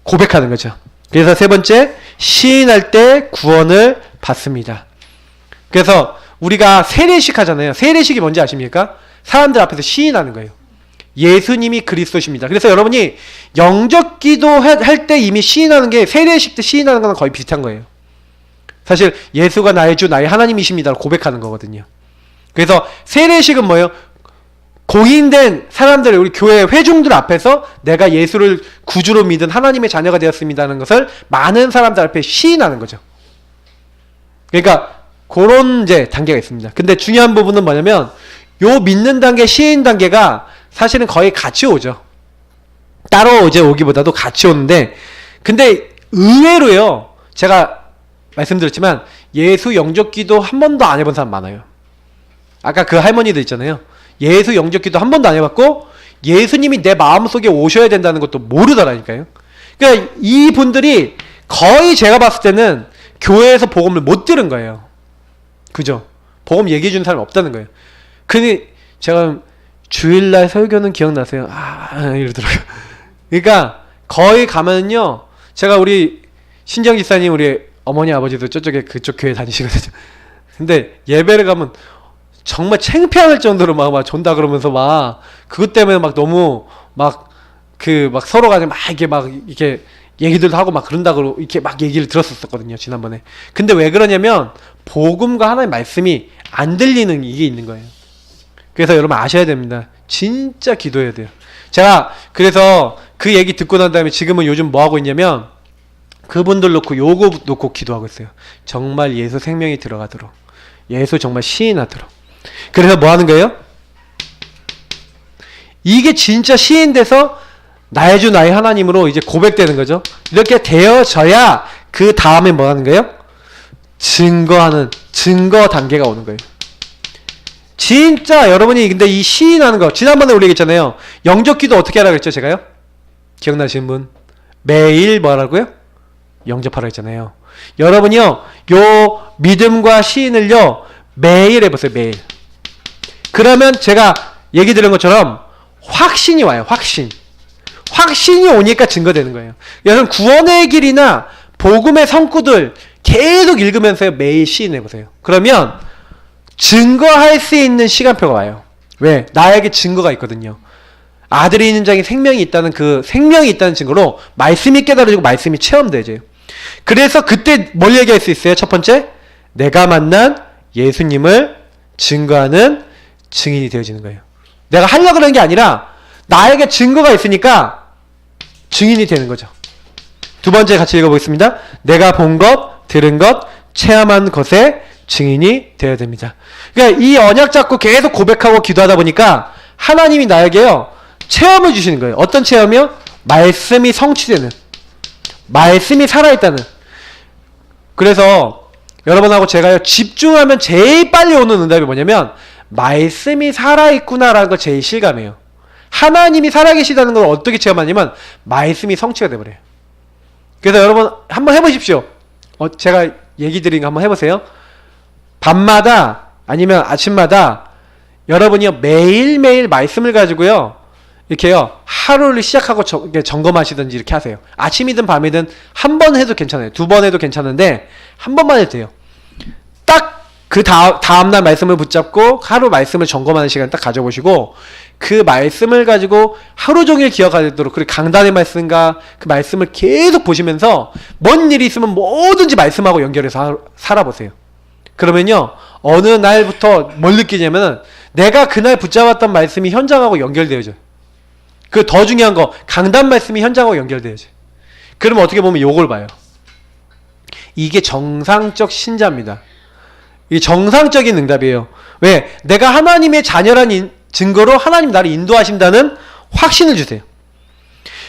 고백하는 거죠. 그래서 세 번째, 시인할 때 구원을 받습니다. 그래서 우리가 세례식 하잖아요. 세례식이 뭔지 아십니까? 사람들 앞에서 시인하는 거예요. 예수님이 그리스도십니다. 그래서 여러분이 영적 기도 할 때 이미 시인하는 게 세례식 때 시인하는 거랑 거의 비슷한 거예요. 사실 예수가 나의 주, 나의 하나님이십니다라고 고백하는 거거든요. 그래서 세례식은 뭐예요? 공인된 사람들, 우리 교회 회중들 앞에서 내가 예수를 구주로 믿은 하나님의 자녀가 되었습니다는 것을 많은 사람들 앞에 시인하는 거죠. 그러니까 그런 이제 단계가 있습니다. 근데 중요한 부분은 뭐냐면 요 믿는 단계, 시인 단계가 사실은 거의 같이 오죠. 따로 이제 오기보다도 같이 오는데, 근데 의외로요, 제가 말씀드렸지만 예수 영적 기도 한 번도 안 해본 사람 많아요. 아까 그 할머니들 있잖아요. 예수 영적 기도 한 번도 안 해봤고 예수님이 내 마음속에 오셔야 된다는 것도 모르더라니까요. 그러니까 이분들이 거의 제가 봤을 때는 교회에서 복음을 못 들은 거예요. 그죠? 복음 얘기해 주는 사람이 없다는 거예요. 근데 제가 주일날 설교는 기억나세요? 이러더라고요. 그러니까 거의 가면요, 제가 우리 신정 지사님, 우리 어머니 아버지도 저쪽에 그쪽 교회 다니시거든요. 근데 예배를 가면 정말 창피할 정도로 막 존다 그러면서 막 그것 때문에 막 너무 막 서로가 이렇게 얘기들도 하고 막 그런다고 이렇게 막 얘기를 들었었거든요, 지난번에. 근데 왜 그러냐면 복음과 하나님의 말씀이 안 들리는 이게 있는 거예요. 그래서 여러분 아셔야 됩니다. 진짜 기도해야 돼요. 제가 그래서 그 얘기 듣고 난 다음에 지금은 요즘 뭐 하고 있냐면 그분들 놓고 요거 놓고 기도하고 있어요. 정말 예수 생명이 들어가도록, 예수 정말 시인하도록. 그래서 뭐 하는 거예요? 이게 진짜 시인돼서 나의 주 나의 하나님으로 이제 고백되는 거죠. 이렇게 되어져야 그 다음에 뭐 하는 거예요? 증거하는, 증거 단계가 오는 거예요. 진짜 여러분이 근데 이 시인하는 거, 지난번에 우리 얘기했잖아요. 영적 기도 어떻게 하라고 했죠, 제가요? 기억나시는 분? 매일 뭐라고요? 영접하라고 했잖아요. 여러분이요, 요 믿음과 시인을요, 매일 해보세요, 매일. 그러면 제가 얘기 드린 것처럼 확신이 와요, 확신. 확신이 오니까 증거되는 거예요. 여러분, 구원의 길이나 복음의 성구들 계속 읽으면서 매일 시인해보세요. 그러면 증거할 수 있는 시간표가 와요. 왜? 나에게 증거가 있거든요. 아들이 있는 자에게 생명이 있다는 그 생명이 있다는 증거로 말씀이 깨달아지고 말씀이 체험되죠. 그래서 그때 뭘 얘기할 수 있어요? 첫 번째, 내가 만난 예수님을 증거하는 증인이 되어지는 거예요. 내가 하려고 그런 게 아니라 나에게 증거가 있으니까 증인이 되는 거죠. 두 번째 같이 읽어보겠습니다. 내가 본 것, 들은 것, 체험한 것의 증인이 되어야 됩니다. 그러니까 이 언약 잡고 계속 고백하고 기도하다 보니까 하나님이 나에게요, 체험을 주시는 거예요. 어떤 체험이요? 말씀이 성취되는, 말씀이 살아있다는. 그래서 여러분하고 제가요, 집중하면 제일 빨리 오는 응답이 뭐냐면 말씀이 살아있구나라는 걸 제일 실감해요. 하나님이 살아계시다는 걸 어떻게 체험하냐면 말씀이 성취가 돼버려요. 그래서 여러분 한번 해보십시오. 제가 얘기 드린 거 한번 해보세요. 밤마다 아니면 아침마다 여러분이요, 매일매일 말씀을 가지고요, 이렇게요, 하루를 시작하고 점검하시든지 이렇게 하세요. 아침이든 밤이든 한 번 해도 괜찮아요. 두 번 해도 괜찮은데 한 번만 해도 돼요. 딱 그 다음날 말씀을 붙잡고 하루 말씀을 점검하는 시간 딱 가져보시고 그 말씀을 가지고 하루 종일 기억하도록, 그리고 강단의 말씀과 그 말씀을 계속 보시면서 뭔 일이 있으면 뭐든지 말씀하고 연결해서 살아보세요. 그러면요, 어느 날부터 뭘 느끼냐면은 내가 그날 붙잡았던 말씀이 현장하고 연결되어져. 그 더 중요한 거, 강단 말씀이 현장하고 연결되어져. 그러면 어떻게 보면 요걸 봐요. 이게 정상적 신자입니다. 이게 정상적인 응답이에요. 왜? 내가 하나님의 자녀란 증거로 하나님 나를 인도하신다는 확신을 주세요.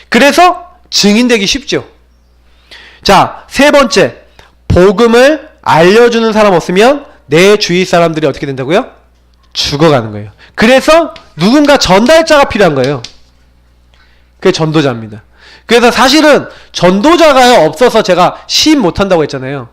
그래서 증인되기 쉽죠. 자, 세 번째, 복음을 알려주는 사람 없으면 내 주위 사람들이 어떻게 된다고요? 죽어가는 거예요. 그래서 누군가 전달자가 필요한 거예요. 그게 전도자입니다. 그래서 사실은 전도자가 없어서 제가 시인 못한다고 했잖아요.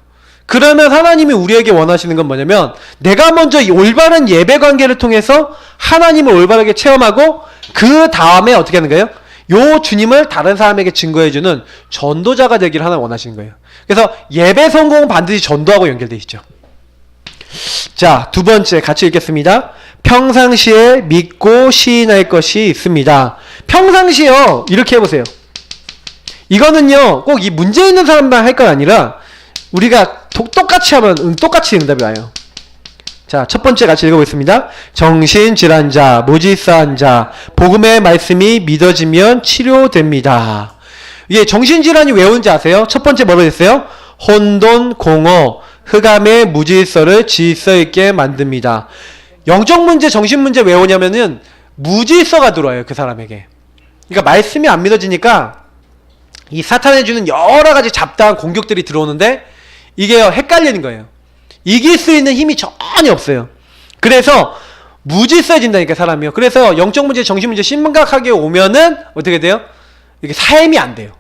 그러면 하나님이 우리에게 원하시는 건 뭐냐면 내가 먼저 올바른 예배 관계를 통해서 하나님을 올바르게 체험하고 그 다음에 어떻게 하는 거예요? 요 주님을 다른 사람에게 증거해주는 전도자가 되기를 하나님 원하시는 거예요. 그래서 예배 성공은 반드시 전도하고 연결되어 있죠. 자, 두 번째 같이 읽겠습니다. 평상시에 믿고 시인할 것이 있습니다. 평상시에요. 이렇게 해보세요. 이거는요 꼭 이 문제 있는 사람만 할 건 아니라 우리가 똑같이 하면 똑같이 응답이 와요. 자, 첫 번째 같이 읽어보겠습니다. 정신질환 자, 무질서한 자, 복음의 말씀이 믿어지면 치료됩니다. 이게 정신질환이 왜 오는지 아세요? 첫 번째 뭐로 됐어요? 혼돈, 공허, 흑암의 무질서를 질서 있게 만듭니다. 영적 문제, 정신 문제 왜 오냐면은 무질서가 들어와요, 그 사람에게. 그러니까 말씀이 안 믿어지니까 이 사탄이 주는 여러 가지 잡다한 공격들이 들어오는데 이게 헷갈리는 거예요. 이길 수 있는 힘이 전혀 없어요. 그래서 무질서해진다니까, 사람이요. 그래서 영적 문제, 정신 문제 심각하게 오면은 어떻게 돼요? 이게 삶이 안 돼요.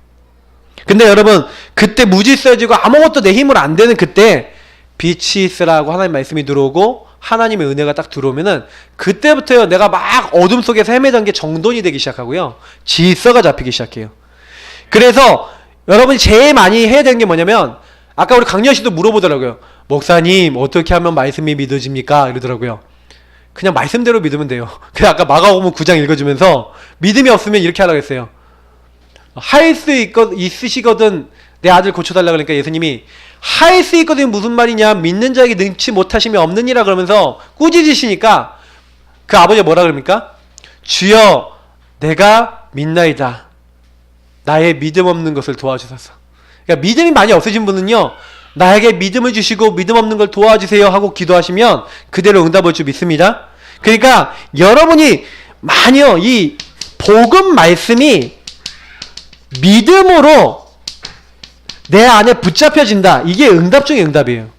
근데 여러분, 그때 무질서해지고 아무것도 내 힘으로 안 되는 그때 빛이 있으라고 하나님 말씀이 들어오고 하나님의 은혜가 딱 들어오면은 그때부터요 내가 막 어둠 속에서 헤매던 게 정돈이 되기 시작하고요 질서가 잡히기 시작해요. 그래서 여러분이 제일 많이 해야 되는 게 뭐냐면, 아까 우리 강렬 씨도 물어보더라고요. 목사님 어떻게 하면 말씀이 믿어집니까? 이러더라고요. 그냥 말씀대로 믿으면 돼요. 그래서 아까 마가복음 9장 읽어주면서 믿음이 없으면 이렇게 하라고 했어요. 할 수 있으시거든 내 아들 고쳐달라 그러니까 예수님이 할 수 있거든 무슨 말이냐, 믿는 자에게 능치 못하심이 없느니라 그러면서 꾸짖으시니까 그 아버지가 뭐라 그럽니까? 주여 내가 믿나이다. 나의 믿음 없는 것을 도와주소서. 그러니까 믿음이 많이 없으신 분은요 나에게 믿음을 주시고 믿음 없는 걸 도와주세요 하고 기도하시면 그대로 응답을 줄 믿습니다. 그러니까 여러분이 만약 이 복음 말씀이 믿음으로 내 안에 붙잡혀진다, 이게 응답 중에 응답이에요.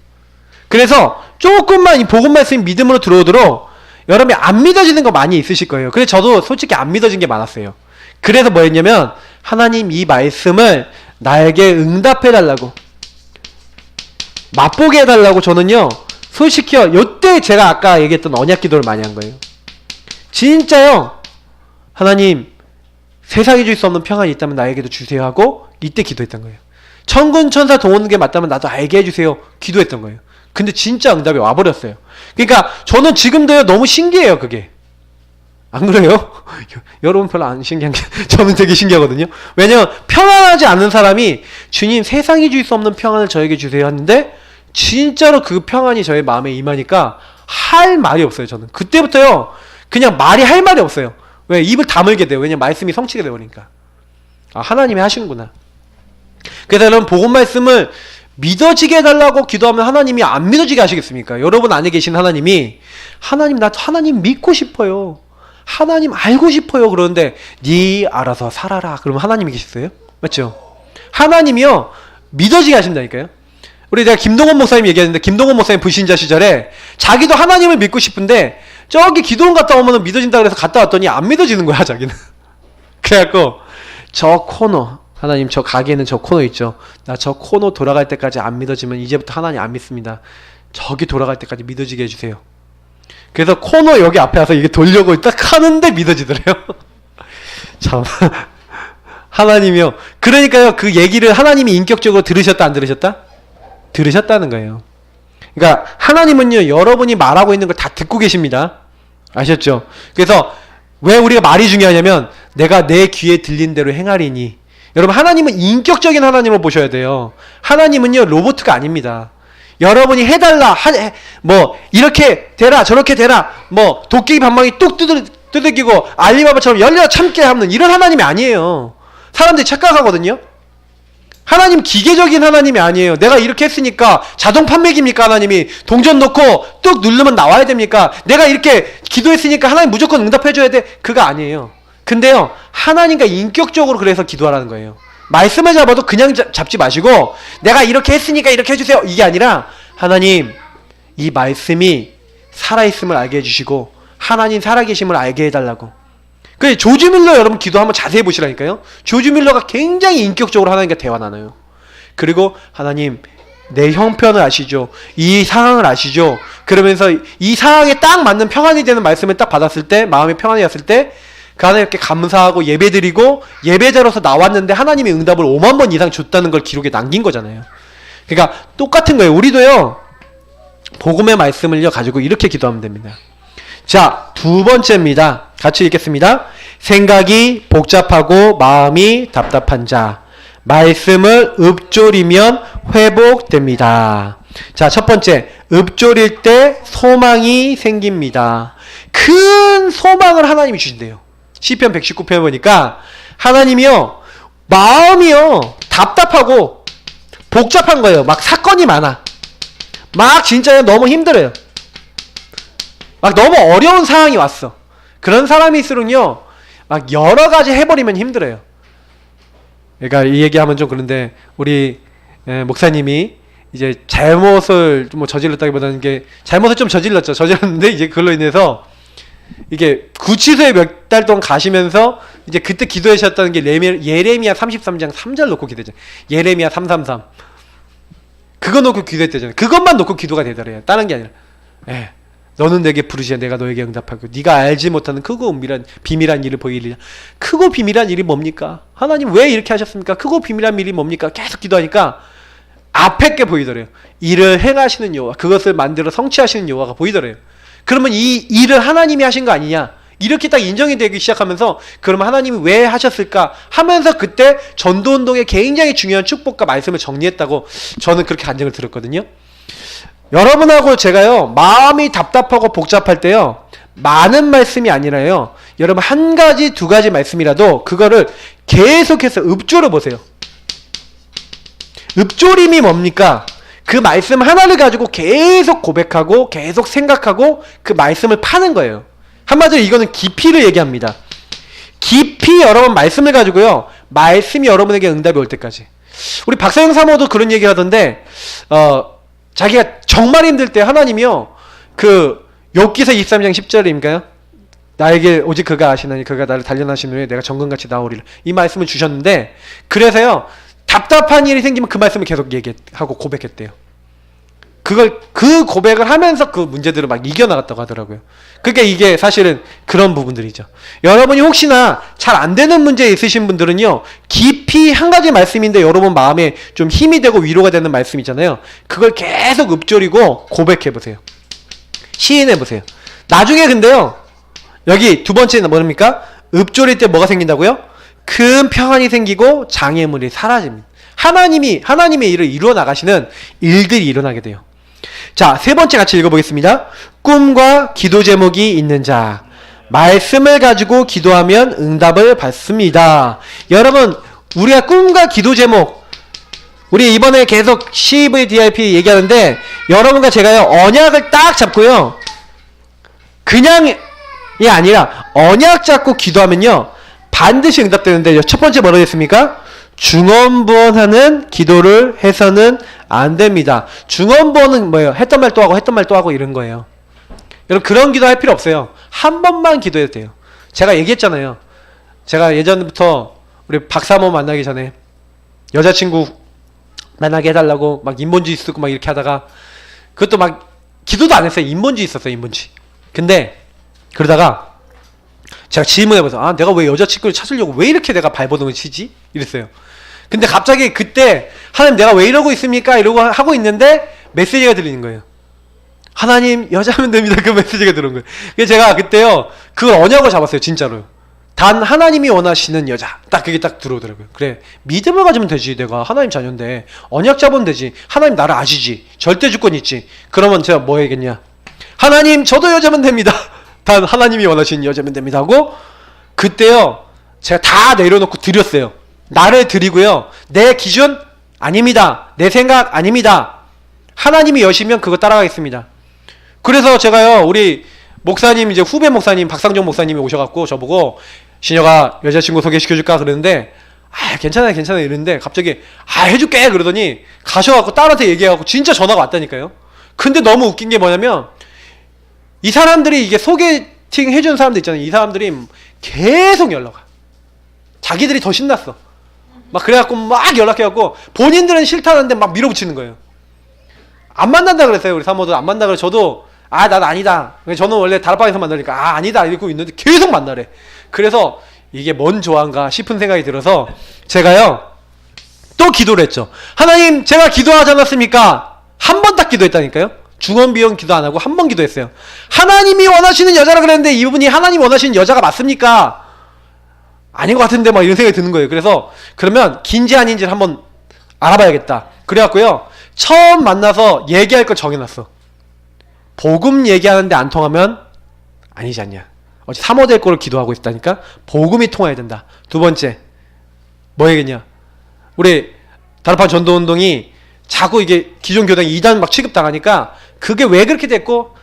그래서 조금만 이 복음 말씀이 믿음으로 들어오도록 여러분이 안 믿어지는 거 많이 있으실 거예요. 그래서 저도 솔직히 안 믿어진 게 많았어요. 그래서 뭐 했냐면 하나님 이 말씀을 나에게 응답해달라고, 맛보게 해달라고 저는요 솔직히요 요때 제가 아까 얘기했던 언약 기도를 많이 한 거예요. 진짜요, 하나님 세상이 줄 수 없는 평안이 있다면 나에게도 주세요 하고 이때 기도했던 거예요. 천군 천사 동원하는 게 맞다면 나도 알게 해주세요 기도했던 거예요. 근데 진짜 응답이 와버렸어요. 그러니까 저는 지금도요 너무 신기해요. 그게 안 그래요? 여러분 별로 안 신기한 게 저는 되게 신기하거든요. 왜냐면 평안하지 않은 사람이 주님 세상이 줄 수 없는 평안을 저에게 주세요 하는데 진짜로 그 평안이 저의 마음에 임하니까 할 말이 없어요. 저는 그때부터요 그냥 말이 할 말이 없어요. 왜? 입을 다물게 돼요. 왜냐면 말씀이 성취가 되버리니까. 아, 하나님이 하시는구나. 그래서 여러분 복음 말씀을 믿어지게 해달라고 기도하면 하나님이 안 믿어지게 하시겠습니까? 여러분 안에 계신 하나님이 하나님 나 하나님 믿고 싶어요, 하나님 알고 싶어요 그러는데 네 알아서 살아라 그러면 하나님이 계시어요? 맞죠? 하나님이요 믿어지게 하신다니까요. 우리 내가 김동원 목사님 얘기했는데 김동원 목사님 불신자 시절에 자기도 하나님을 믿고 싶은데 저기 기도원 갔다 오면 믿어진다 그래서 갔다 왔더니 안 믿어지는 거야 자기는. 그래갖고 저 코너, 하나님 저 가게에는 저 코너 있죠, 나 저 코너 돌아갈 때까지 안 믿어지면 이제부터 하나님 안 믿습니다. 저기 돌아갈 때까지 믿어지게 해주세요. 그래서 코너 여기 앞에 와서 이게 돌려고 딱 하는데 믿어지더래요. 참 하나님이요. 그러니까요 그 얘기를 하나님이 인격적으로 들으셨다 안 들으셨다? 들으셨다는 거예요. 그러니까 하나님은요 여러분이 말하고 있는 걸 다 듣고 계십니다. 아셨죠? 그래서 왜 우리가 말이 중요하냐면 내가 내 귀에 들린 대로 행하리니. 여러분 하나님은 인격적인 하나님을 보셔야 돼요. 하나님은요 로봇가 아닙니다. 여러분이 해달라, 뭐 이렇게 되라 저렇게 되라, 뭐 도깨비 방망이 뚝 두들기고 알리바바처럼 열려 참게 하는 이런 하나님이 아니에요. 사람들이 착각하거든요. 하나님 기계적인 하나님이 아니에요. 내가 이렇게 했으니까 자동 판매기입니까? 하나님이 동전 넣고 뚝 누르면 나와야 됩니까? 내가 이렇게 기도했으니까 하나님 무조건 응답해줘야 돼? 그거 아니에요. 근데요, 하나님과 인격적으로 그래서 기도하라는 거예요. 말씀을 잡아도 그냥 잡지 마시고 내가 이렇게 했으니까 이렇게 해주세요, 이게 아니라 하나님 이 말씀이 살아있음을 알게 해주시고 하나님 살아계심을 알게 해달라고. 그 조지 밀러 여러분 기도 한번 자세히 보시라니까요. 조지 밀러가 굉장히 인격적으로 하나님과 대화 나눠요. 그리고 하나님 내 형편을 아시죠? 이 상황을 아시죠? 그러면서 이 상황에 딱 맞는 평안이 되는 말씀을 딱 받았을 때, 마음이 평안해졌을 때 그 하나님께 감사하고 예배드리고 예배자로서 나왔는데 하나님이 응답을 5만 번 이상 줬다는 걸 기록에 남긴 거잖아요. 그러니까 똑같은 거예요. 우리도요, 복음의 말씀을요 가지고 이렇게 기도하면 됩니다. 자, 두 번째입니다. 같이 읽겠습니다. 생각이 복잡하고 마음이 답답한 자, 말씀을 읊조리면 회복됩니다. 자, 첫 번째, 읊조릴 때 소망이 생깁니다. 큰 소망을 하나님이 주신대요. 시편 119편 보니까 하나님이요, 마음이요 답답하고 복잡한 거예요. 막 사건이 많아. 막 진짜 너무 힘들어요. 막 너무 어려운 상황이 왔어. 그런 사람일수록요, 막 여러 가지 해버리면 힘들어요. 그러니까 이 얘기하면 좀 그런데 우리 목사님이 이제 잘못을 뭐 저질렀다기보다는 게 잘못을 좀 저질렀는데 이제 그걸로 인해서 이게 구치소에 몇 달 동안 가시면서 이제 그때 기도하셨다는 게 예레미야 33장 3절 놓고 기도했잖아요. 예레미야 333 그거 놓고 기도했대잖아요. 그것만 놓고 기도가 되더래요. 다른 게 아니라. 너는 내게 부르시야 내가 너에게 응답하고 네가 알지 못하는 크고 은밀한 비밀한 일을 보이리라. 크고 비밀한 일이 뭡니까? 하나님 왜 이렇게 하셨습니까? 크고 비밀한 일이 뭡니까? 계속 기도하니까 앞에 게 보이더래요. 일을 행하시는 여호와, 그것을 만들어 성취하시는 여호와가 보이더래요. 그러면 이 일을 하나님이 하신 거 아니냐? 이렇게 딱 인정이 되기 시작하면서 그러면 하나님이 왜 하셨을까? 하면서 그때 전도운동의 굉장히 중요한 축복과 말씀을 정리했다고 저는 그렇게 간증을 들었거든요. 여러분하고 제가요, 마음이 답답하고 복잡할 때요, 많은 말씀이 아니라요, 여러분 한 가지 두 가지 말씀이라도 그거를 계속해서 읊조려 보세요. 읊조림이 뭡니까? 그 말씀 하나를 가지고 계속 고백하고 계속 생각하고 그 말씀을 파는 거예요. 한마디로 이거는 깊이를 얘기합니다. 깊이 여러분 말씀을 가지고요, 말씀이 여러분에게 응답이 올 때까지. 우리 박사영 사모도 그런 얘기 하던데 자기가 정말 힘들 때 하나님이요, 그 욥기서 23장 10절인가요? 나에게 오직 그가 아시나니 그가 나를 단련하신 후에 내가 정금같이 나오리라, 이 말씀을 주셨는데, 그래서요 답답한 일이 생기면 그 말씀을 계속 얘기하고 고백했대요. 그 고백을 하면서 그 문제들을 막 이겨나갔다고 하더라고요. 그러니까 이게 사실은 그런 부분들이죠. 여러분이 혹시나 잘 안 되는 문제 있으신 분들은요, 깊이 한 가지 말씀인데 여러분 마음에 좀 힘이 되고 위로가 되는 말씀이잖아요. 그걸 계속 읊조리고 고백해보세요. 시인해보세요. 나중에 근데요, 여기 두 번째는 뭡니까? 읊조릴 때 뭐가 생긴다고요? 큰 평안이 생기고 장애물이 사라집니다. 하나님의 일을 이루어 나가시는 일들이 일어나게 돼요. 자, 세 번째 같이 읽어보겠습니다. 꿈과 기도 제목이 있는 자, 말씀을 가지고 기도하면 응답을 받습니다. 여러분, 우리가 꿈과 기도 제목, 우리 이번에 계속 CVDIP 얘기하는데 여러분과 제가요, 언약을 딱 잡고요, 그냥이 아니라 언약 잡고 기도하면요 반드시 응답되는데, 첫 번째 뭐라고 했습니까? 중언부언하는 기도를 해서는 안 됩니다. 중언부언은 뭐예요? 했던 말 또 하고 이런 거예요. 여러분 그런 기도 할 필요 없어요. 한 번만 기도해도 돼요. 제가 얘기했잖아요. 제가 예전부터 우리 박사모 만나기 전에 여자친구 만나게 해달라고 막 인본주의 쓰고 막 이렇게 하다가, 그것도 막 기도도 안 했어요. 인본주의 있었어요. 인본주의. 근데 그러다가 제가 질문해봐서, 내가 왜 여자친구를 찾으려고 왜 이렇게 내가 발버둥을 치지? 이랬어요. 근데 갑자기 그때 하나님 내가 왜 이러고 있습니까? 이러고 하고 있는데 메시지가 들리는 거예요. 하나님 여자면 됩니다. 그 메시지가 들어온 거예요. 그래서 제가 그때요 그걸 언약으로 잡았어요. 진짜로요. 단 하나님이 원하시는 여자. 딱 그게 딱 들어오더라고요. 그래, 믿음을 가지면 되지. 내가 하나님 자녀인데 언약 잡으면 되지. 하나님 나를 아시지. 절대 주권 있지. 그러면 제가 뭐 해야겠냐? 하나님 저도 여자면 됩니다. 단 하나님이 원하시는 여자면 됩니다 하고, 그때요 제가 다 내려놓고 드렸어요. 나를 드리고요, 내 기준 아닙니다. 내 생각 아닙니다. 하나님이 여시면 그거 따라가겠습니다. 그래서 제가요, 우리 목사님, 이제 후배 목사님 박상종 목사님이 오셔갖고 저보고 신혁아 여자친구 소개시켜줄까 그러는데, 아 괜찮아요 이러는데 갑자기 아 해줄게 그러더니 가셔갖고 딸한테 얘기해갖고 진짜 전화가 왔다니까요. 근데 너무 웃긴 게 뭐냐면, 이 사람들이 이게 소개팅 해주는 사람들 있잖아요. 이 사람들이 계속 연락 와. 자기들이 더 신났어. 막 그래갖고 막 연락해갖고 본인들은 싫다는데 막 밀어붙이는 거예요. 안 만난다 그랬어요. 우리 사모도 안 만난다 그래. 저도 아 난 아니다. 저는 원래 다락방에서 만나니까 아 아니다 이러고 있는데 계속 만나래. 그래서 이게 뭔 조화인가 싶은 생각이 들어서 제가요 또 기도를 했죠. 하나님 제가 기도하지 않았습니까? 한 번 딱 기도했다니까요. 중언비언 기도 안 하고 한 번 기도했어요. 하나님이 원하시는 여자라 그랬는데 이분이 하나님이 원하시는 여자가 맞습니까? 아닌 것 같은데 막 이런 생각이 드는 거예요. 그래서 그러면 긴지 아닌지를 한번 알아봐야겠다. 그래갖고요 처음 만나서 얘기할 걸 정해놨어. 복음 얘기하는데 안 통하면 아니지 않냐. 어제 사모될 거를 기도하고 있다니까. 복음이 통해야 된다. 두 번째 뭐 해야겠냐. 우리 다락방 전도운동이 자꾸 이게 기존 교당이 이단 막 취급당하니까 그게 왜 그렇게 됐고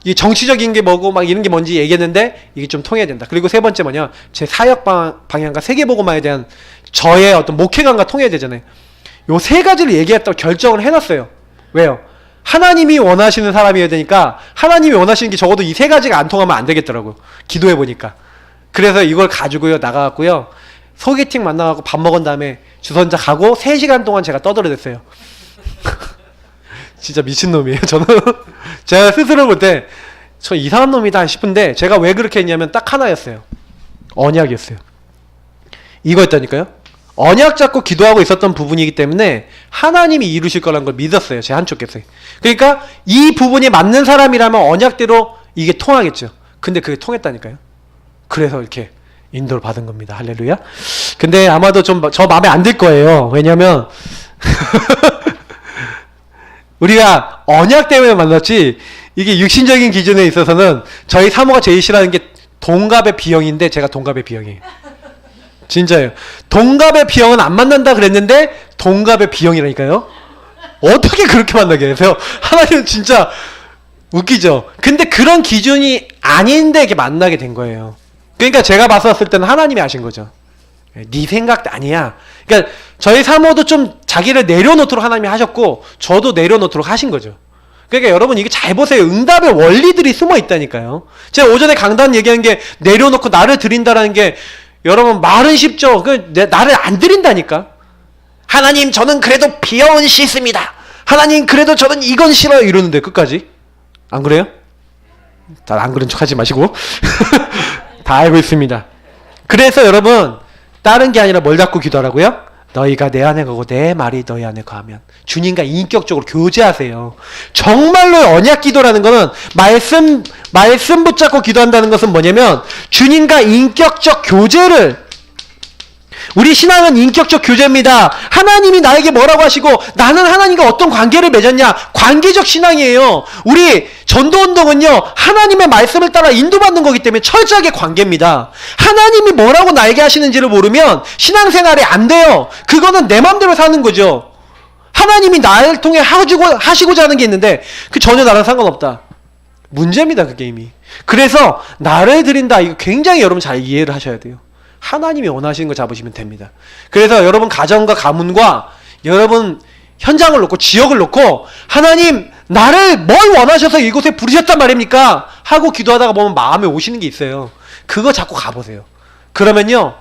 이 정치적인 게 뭐고 막 이런 게 뭔지 얘기했는데 이게 좀 통해야 된다. 그리고 세 번째 뭐냐, 제 사역 방향과 세계복음화에 대한 저의 어떤 목회감과 통해야 되잖아요. 요 세 가지를 얘기했다고 결정을 해놨어요. 왜요? 하나님이 원하시는 사람이어야 되니까 하나님이 원하시는 게 적어도 이 세 가지가 안 통하면 안 되겠더라고. 기도해보니까. 그래서 이걸 가지고요 나가갖고요 소개팅 만나갖고 밥 먹은 다음에 주선자 가고 3시간 동안 제가 떠들어댔어요. 진짜 미친놈이에요 저는. 제가 스스로 볼 때 저 이상한 놈이다 싶은데 제가 왜 그렇게 했냐면 딱 하나였어요. 언약이었어요. 이거였다니까요. 언약 잡고 기도하고 있었던 부분이기 때문에 하나님이 이루실 거라는 걸 믿었어요. 제 한쪽에서. 그러니까 이 부분이 맞는 사람이라면 언약대로 이게 통하겠죠. 근데 그게 통했다니까요. 그래서 이렇게 인도를 받은 겁니다. 할렐루야. 근데 아마도 좀 저 마음에 안 들 거예요. 왜냐면 우리가 언약 때문에 만났지 이게 육신적인 기준에 있어서는 저희 사모가 제일 싫어하는 게 동갑의 비형인데 제가 동갑의 비형이에요. 진짜예요. 동갑의 비형은 안 만난다 그랬는데 동갑의 비형이라니까요. 어떻게 그렇게 만나게 해서 하나님은 진짜 웃기죠. 근데 그런 기준이 아닌데 이렇게 만나게 된 거예요. 그러니까 제가 봤을 때는 하나님이 하신 거죠. 네 생각 아니야. 그러니까 저희 사모도 좀 자기를 내려놓도록 하나님이 하셨고 저도 내려놓도록 하신 거죠. 그러니까 여러분 이게 잘 보세요. 응답의 원리들이 숨어 있다니까요. 제가 오전에 강단 얘기한 게 내려놓고 나를 드린다라는 게 여러분 말은 쉽죠. 나를 안 드린다니까. 하나님 저는 그래도 비형은 싫습니다. 하나님 그래도 저는 이건 싫어요. 이러는데 끝까지. 안 그래요? 잘 안 그런 척 하지 마시고. 다 알고 있습니다. 그래서 여러분 다른 게 아니라 뭘 잡고 기도하라고요? 너희가 내 안에 거고 내 말이 너희 안에 거하면. 주님과 인격적으로 교제하세요. 정말로 언약 기도라는 거는 말씀 붙잡고 기도한다는 것은 뭐냐면 주님과 인격적 교제를, 우리 신앙은 인격적 교제입니다. 하나님이 나에게 뭐라고 하시고 나는 하나님과 어떤 관계를 맺었냐. 관계적 신앙이에요. 우리 전도운동은요 하나님의 말씀을 따라 인도받는 거기 때문에 철저하게 관계입니다. 하나님이 뭐라고 나에게 하시는지를 모르면 신앙생활이 안 돼요. 그거는 내 맘대로 사는 거죠. 하나님이 나를 통해 하시고자 하는 게 있는데 그 전혀 나랑 상관없다. 문제입니다. 그 게임이. 그래서 나를 드린다. 이거 굉장히 여러분 잘 이해를 하셔야 돼요. 하나님이 원하시는 거 잡으시면 됩니다. 그래서 여러분 가정과 가문과 여러분 현장을 놓고 지역을 놓고 하나님 나를 뭘 원하셔서 이곳에 부르셨단 말입니까? 하고 기도하다가 보면 마음에 오시는 게 있어요. 그거 잡고 가보세요. 그러면요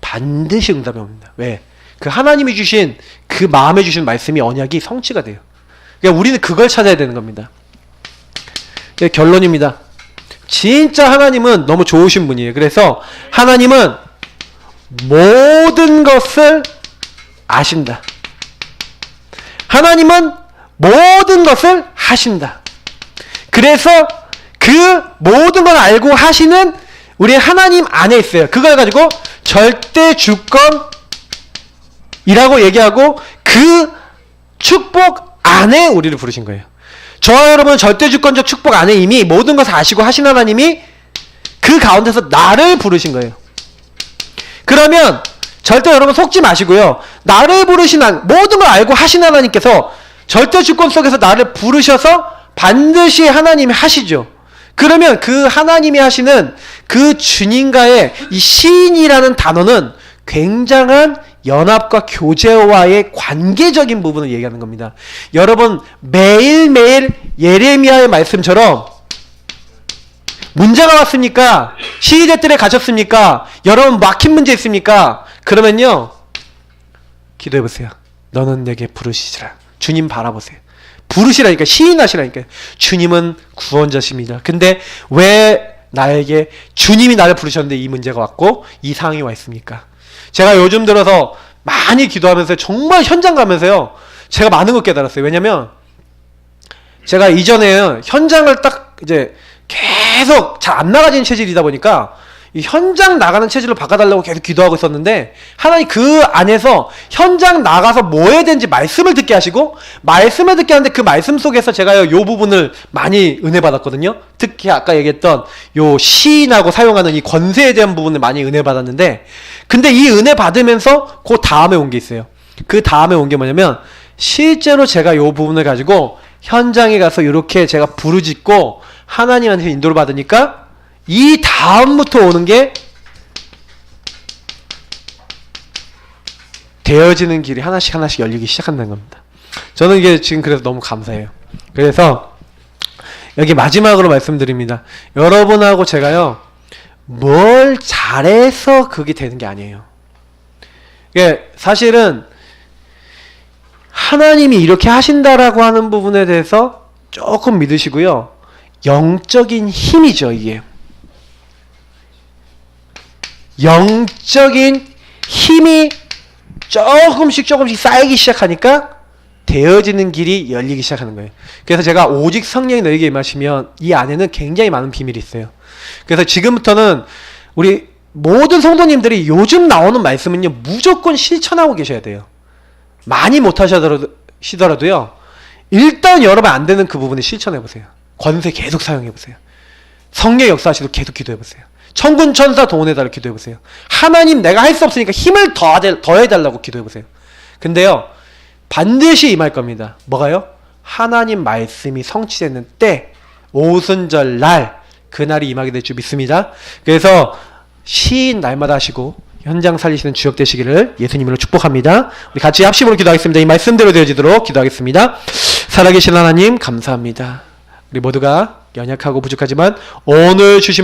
반드시 응답이 옵니다. 왜? 그 하나님이 주신 그 마음에 주신 말씀이 언약이 성취가 돼요. 그러니까 우리는 그걸 찾아야 되는 겁니다. 결론입니다. 진짜 하나님은 너무 좋으신 분이에요. 그래서 하나님은 모든 것을 아신다. 하나님은 모든 것을 하신다. 그래서 그 모든 걸 알고 하시는 우리 하나님 안에 있어요. 그걸 가지고 절대 주권이라고 얘기하고 그 축복 안에 우리를 부르신 거예요. 저와 여러분은 절대 주권적 축복 안에 이미 모든 것을 아시고 하신 하나님이 그 가운데서 나를 부르신 거예요. 그러면 절대 여러분 속지 마시고요. 나를 부르신 모든 걸 알고 하신 하나님께서 절대 주권 속에서 나를 부르셔서 반드시 하나님이 하시죠. 그러면 그 하나님이 하시는 그 주님과의 이 시인이라는 단어는 굉장한 연합과 교제와의 관계적인 부분을 얘기하는 겁니다. 여러분 매일매일 예레미야의 말씀처럼 문제가 왔습니까? 시위대들에 가셨습니까? 여러분 막힌 문제 있습니까? 그러면요 기도해보세요. 너는 내게 부르시리라. 주님 바라보세요. 부르시라니까, 시인하시라니까. 주님은 구원자십니다. 근데 왜 나에게 주님이 나를 부르셨는데 이 문제가 왔고 이 상황이 와 있습니까? 제가 요즘 들어서 많이 기도하면서 정말 현장 가면서요 제가 많은 걸 깨달았어요. 왜냐면 제가 이전에 현장을 딱 이제 계속 잘 안 나가지는 체질이다 보니까 이 현장 나가는 체질로 바꿔달라고 계속 기도하고 있었는데 하나님 그 안에서 현장 나가서 뭐 해야 되는지 말씀을 듣게 하시고 말씀을 듣게 하는데 그 말씀 속에서 제가 요 부분을 많이 은혜 받았거든요. 특히 아까 얘기했던 요 시인하고 사용하는 이 권세에 대한 부분을 많이 은혜 받았는데 근데 이 은혜 받으면서 그 다음에 온 게 있어요. 그 다음에 온 게 뭐냐면 실제로 제가 요 부분을 가지고 현장에 가서 이렇게 제가 부르짖고 하나님한테 인도를 받으니까 이 다음부터 오는 게 되어지는 길이 하나씩 하나씩 열리기 시작한다는 겁니다. 저는 이게 지금 그래서 너무 감사해요. 그래서 여기 마지막으로 말씀드립니다. 여러분하고 제가요 뭘 잘해서 그게 되는 게 아니에요. 이게 사실은 하나님이 이렇게 하신다라고 하는 부분에 대해서 조금 믿으시고요. 영적인 힘이죠, 이게. 영적인 힘이 조금씩 쌓이기 시작하니까 되어지는 길이 열리기 시작하는 거예요. 그래서 제가 오직 성령이 너에게 임하시면 이 안에는 굉장히 많은 비밀이 있어요. 그래서 지금부터는 우리 모든 성도님들이 요즘 나오는 말씀은요 무조건 실천하고 계셔야 돼요. 많이 못하시더라도요 일단 여러분 안 되는 그 부분을 실천해보세요. 권세 계속 사용해보세요. 성령 역사하시도록 계속 기도해보세요. 천군 천사 동원해달라고 기도해보세요. 하나님 내가 할 수 없으니까 힘을 더해달라고 기도해보세요. 근데요 반드시 임할 겁니다. 뭐가요? 하나님 말씀이 성취되는 때 오순절 날 그날이 임하게 될 줄 믿습니다. 그래서 시인 날마다 하시고 현장 살리시는 주역 되시기를 예수님으로 축복합니다. 우리 같이 합심으로 기도하겠습니다. 이 말씀대로 되어지도록 기도하겠습니다. 살아계신 하나님 감사합니다. 우리 모두가 연약하고 부족하지만 오늘 주신